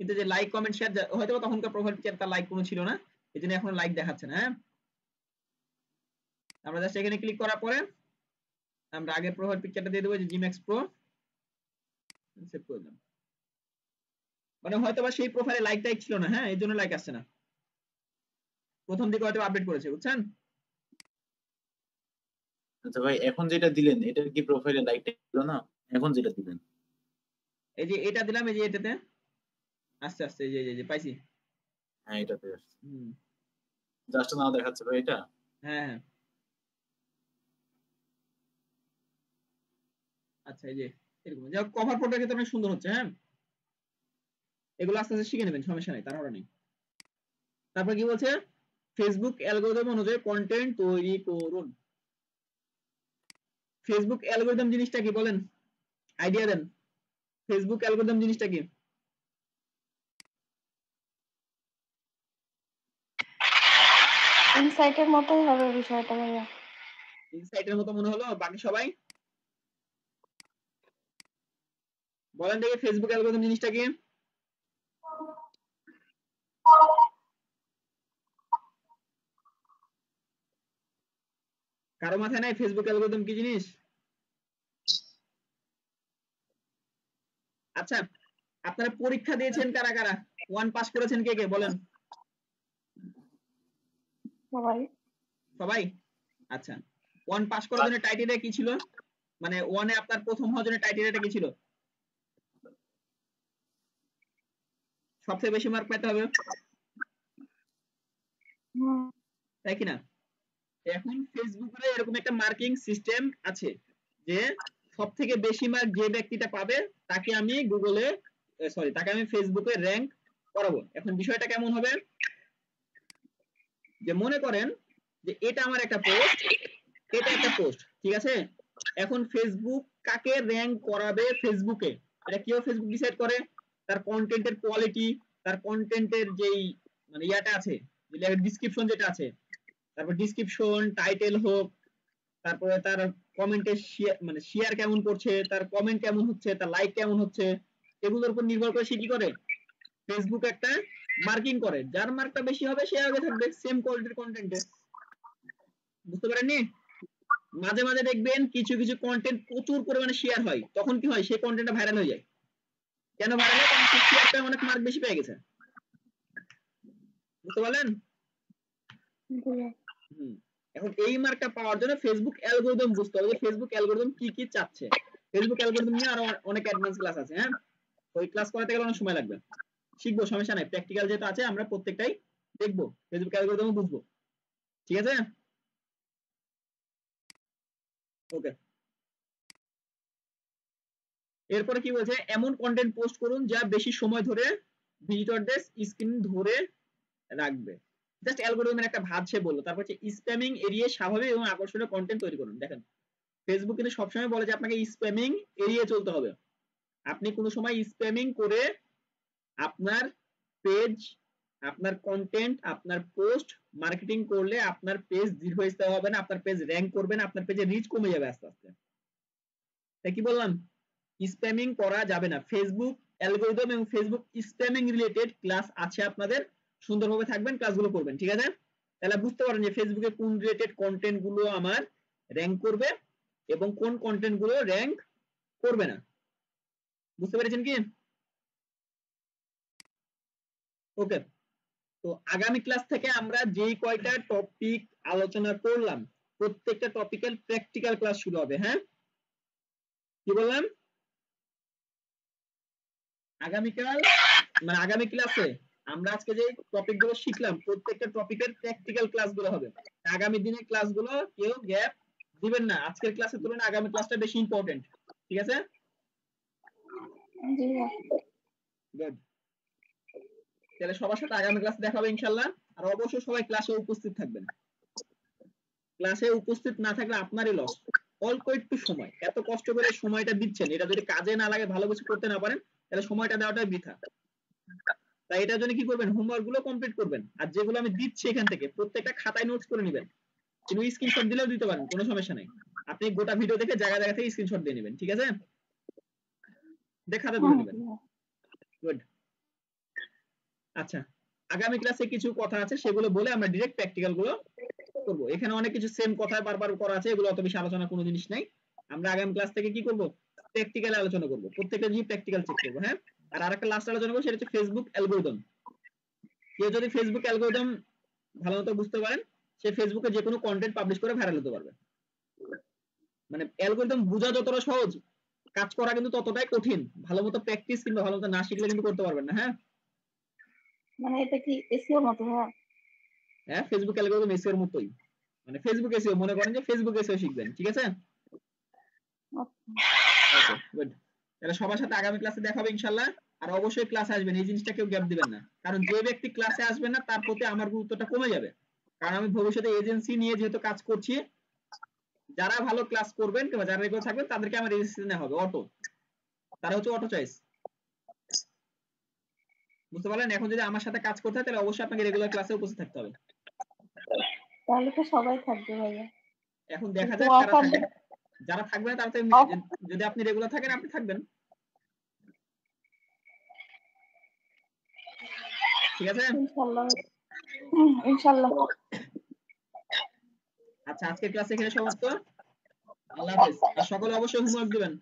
কিন্তু যে লাইক কমেন্ট শেয়ার, হয়তো তখনকার প্রোফাইল পিকচার তার লাইক কোনো ছিল না, এই জন্য এখন লাইক দেখাচ্ছে না। হ্যাঁ আমরা জাস্ট এখানে ক্লিক করার পরে আমরা আগের প্রোফাইল পিকচারটা দিয়ে দেবো, যে জিম্যাক্স প্রো, সেভ করে দিলাম। মানে হয়তো বা সেই প্রোফাইলে লাইক টাইক ছিল না, হ্যাঁ এই জন্য লাইক আসছে না, প্রথম দিকে হয়তো আপডেট করেছে, বুঝছেন? আচ্ছা ভাই এখন যেটা দিলেন এটা কি প্রোফাইলে লাইক ছিল না? এখন যেটা দিলেন এই যে এটা দিলাম, এই যে এটাতে আস্তে আস্তে এই যে পাইছি। হ্যাঁ এটাতে হুম জাস্ট নাও দেখাচ্ছে ভাই এটা। হ্যাঁ হ্যাঁ আচ্ছা এই যে এরকম, যাই কভার ফটোর ক্ষেত্রে অনেক সুন্দর হচ্ছে। হ্যাঁ এগুলো আস্তে আস্তে শিখে নেবেন, সমস্যা নেই, তাড়াহুড়া নেই। তারপর কি বলছে, ফেসবুক অ্যালগরিদম অনুযায়ী কন্টেন্ট তৈরি করুন। ফেসবুক অ্যালগরিদম জিনিসটা কি বলেন, আইডিয়া দেন? ফেসবুক অ্যালগরিদম জিনিসটা কি? ইনসাইটের মতোই হবে বিষয়টা ভাইয়া। ইনসাইটের মতো মনে হলো, বাকি সবাই বলেন দেখি ফেসবুক অ্যালগরিদম জিনিসটা কি? কারো মাথায় নাই ফেসবুক অ্যালগরিদম কি জিনিস? আচ্ছা আপনারা পরীক্ষা দিয়েছেন কারা কারা, ওয়ান পাস করেছেন কে কে বলেন? সবাই। সবাই? আচ্ছা ওয়ান পাস করার জন্য টাইটেরিয়া কি ছিল, মানে ওয়ানে আপনার প্রথম হওয়ার জন্য টাইটেরিয়াটা কি ছিল? সবচেয়ে বেশি মার্ক পেতে হবে, তাই কিনা? এখন ফেসবুকে এরকম একটা মার্কিং সিস্টেম আছে যে সব থেকে বেশি মার্ক যে ব্যক্তিটা পাবে তাকে আমি গুগলে, সরি তাকে আমি ফেসবুকে র্যাঙ্ক করাবো। এখন বিষয়টা কেমন হবে, যে মনে করেন যে এটা আমার একটা পোস্ট, এটা একটা পোস্ট, ঠিক আছে? এখন ফেসবুক কাকে র্যাঙ্ক করাবে ফেসবুকে, এটা কিভাবে ফেসবুক ডিসাইড করে? তার কন্টেন্টের কোয়ালিটি, তার কন্টেন্টের যেই মানে ইয়াটা আছে, ডিসক্রিপশন যেটা আছে, তারপর ডিসক্রিপশন টাইটেল হোক, তারপরে তার কমেন্টে মানে শেয়ার কেমন করছে, তার কমেন্ট কেমন হচ্ছে, তার লাইক কেমন হচ্ছে, এগুলোর উপর নির্ভর করে সে কি করে, ফেসবুক একটা মার্কিং করে, যার মার্কটা বেশি হবে সে আগে থাকবে সেম কোয়ালিটির কন্টেন্টে। বুঝতে পারেননি? মাঝে মাঝে দেখবেন কিছু কিছু কন্টেন্ট প্রচুর পরিমাণে শেয়ার হয়, তখন কি হয়, সেই কন্টেন্টটা ভাইরাল হয়ে যায়। কেন ভাইরাল হয়? কারণ সেই শেয়ারটা অনেক মার্ক বেশি পেয়ে গেছে। বুঝতে পারলেন? হুম এখন এই মার্কটা পাওয়ার জন্য ফেসবুক অ্যালগরিদম বুঝতে হবে যে ফেসবুক অ্যালগরিদম কি কি চাচ্ছে। ফেসবুক অ্যালগরিদম নিয়ে আরো অনেক অ্যাডভান্স ক্লাস আছে, হ্যাঁ ওই ক্লাস করাতে গেলে অনেক সময় লাগবে, শিখবো সমস্যা নাই, প্র্যাকটিক্যাল যেটা আছে আমরা প্রত্যেকটাই দেখবো, ফেসবুক অ্যালগরিদম বুঝবো, ঠিক আছে। ওকে, এরপরে কি বলছে, এমন কন্টেন্ট পোস্ট করুন যা বেশি সময় ধরে ভিজিটরদের স্ক্রিন ধরে রাখবে। জাস্ট অ্যালগরিদমের একটা ভাগ সে বললো। তারপর হচ্ছে স্প্যামিং এড়িয়ে স্বাভাবিক এবং আকর্ষণীয় কন্টেন্ট তৈরি করুন। দেখেন ফেসবুক কিন্তু সবসময় বলে যে আপনাকে স্প্যামিং এড়িয়ে চলতে হবে। আপনি কোনো সময় স্প্যামিং করে আপনার পেজ, আপনার কন্টেন্ট, আপনার পোস্ট মার্কেটিং করলে আপনার পেজ দীর্ঘস্থায়ী হবে না, আপনার পেজ র্যাঙ্ক করবে না, আপনার পেজে রিচ কমে যাবে আস্তে আস্তে। তাই কি বললাম, স্প্যামিং করা যাবে না। ফেসবুক অ্যালগরিদম এবং ফেসবুক স্প্যামিং রিলেটেড ক্লাস আছে আপনাদের, সুন্দরভাবে থাকবেন, ক্লাসগুলো করবেন, ঠিক আছে। তাহলে বুঝতে পারেন যে ফেসবুকে কোন রিলেটেড কন্টেন্ট গুলো আমার র্যাঙ্ক করবে এবং কোন কন্টেন্ট গুলো র্যাঙ্ক করবে না, বুঝতে পেরেছেন কি? ওকে, তো আগামী ক্লাস থেকে আমরা যেই কয়টা টপিক আলোচনা করলাম প্রত্যেকটা টপিকের প্র্যাকটিক্যাল ক্লাস শুরু হবে, হ্যাঁ কি বললাম, আগামীকাল মানে আগামী ক্লাসে আমরা আজকে যে টপিক গুলো শিখলাম প্রত্যেকটা টপিকের প্র্যাকটিক্যাল ক্লাসগুলো হবে। আগামী দিনের ক্লাসগুলো কেউ গ্যাপ দিবেন না, আজকের ক্লাসের তুলনায় আগামী ক্লাসটা বেশি ইম্পর্টেন্ট, ঠিক আছে। গুড, তাহলে সবার সাথে আগামী ক্লাসে দেখা হবে ইনশাআল্লাহ। আর অবশ্যই সবাই ক্লাসে উপস্থিত থাকবেন, ক্লাসে উপস্থিত না থাকলে আপনারই লস। অল্প একটু সময়, এত কষ্ট করে সময়টা দিচ্ছেন, এটা যদি কাজে না লাগে, ভালো কিছু করতে না পারেন, তাহলে সময়টা দেওয়াটাই বৃথা। তাই এটার জন্য কি করবেন, হোমওয়ার্ক গুলো কমপ্লিট করবেন, আর যেগুলো আমি দিচ্ছি এখান থেকে প্রত্যেকটা খাতায় নোটস করে নেবেন, কিন্তু স্ক্রিনশট দিলেও দিতে পারেন, কোনো সমস্যা নেই। আপনি গোটা ভিডিও দেখে জায়গা জায়গা থেকে স্ক্রিনশট দিয়ে নেবেন, ঠিক আছে, দেখাতে তুলে নেবেন। গুড, আচ্ছা আগামী ক্লাসে কিছু কথা আছে সেগুলো বলে আমরা ডিরেক্ট প্র্যাকটিক্যাল গুলো করব। এখানে অনেক কিছু সেম কথা বারবার করা আছে, এগুলো অত বেশি আলোচনা কোনো জিনিস নাই। আমরা আগামী ক্লাস থেকে কি করব, প্র্যাকটিক্যাল আলোচনা করব, প্রত্যেকটা জিনিস প্র্যাকটিক্যাল চেক করব, হ্যাঁ। আর আরেকটা লাস্ট আলোচনা করব, সেটা হচ্ছে ফেসবুক অ্যালগরিদম। কেউ যদি ফেসবুক অ্যালগরিদম ভালো মতো বুঝতে পারেন, সে ফেসবুকে যে কোনো কন্টেন্ট পাবলিশ করে ভাইরাল হতে পারবে। মানে অ্যালগরিদম বোঝা যতটা সহজ, কাজ করা কিন্তু ততটাই কঠিন। ভালো মতো প্র্যাকটিস কিংবা ভালো মতো না শিখলে কিন্তু করতে পারবেন না, হ্যাঁ। মানে এটা কি এসইওর মতো? হ্যাঁ ফেসবুক অ্যালগরিদম এসইওর মতোই, মানে ফেসবুক এসইও মনে করেন যে ফেসবুক এসইও শিখবেন, ঠিক আছে। ওকে গুড, তাহলে সবার সাথে আগামী ক্লাসে দেখা হবে ইনশাআল্লাহ। আর অবশ্যই ক্লাসে আসবেন, এই জিনিসটা কেউ গ্যাপ দিবেন না, কারণ যে ব্যক্তি ক্লাসে আসবে না তার প্রতি আমার গুরুত্বটা কমে যাবে। কারণ আমি ভবিষ্যতে এজেন্সি নিয়ে যেহেতু কাজ করছি, যারা ভালো ক্লাস করবেন কিংবা যারা রেগুলার থাকবেন তাদেরকে আমার এজেন্সি নেওয়া হবে, অটো, তারা হচ্ছে অটো চয়েস, বুঝতে পারলেন। এখন যদি আমার সাথে কাজ করতে হয় তাহলে অবশ্যই আপনাকে রেগুলার ক্লাসে উপস্থিত থাকতে হবে। তাহলে তো সবাই থাকবে ভাইয়া। এখন দেখা যাক কারা থাকবে, যারা থাকবে না তারা তো যদি আপনি রেগুলার থাকেন আপনি থাকবেন, ঠিক আছে ইনশাআল্লাহ ইনশাআল্লাহ। আচ্ছা আজকের ক্লাস এখানে সমাপ্ত, আল্লাহ হাফেজ। আর সকলে অবশ্যই হোমওয়ার্ক দিবেন।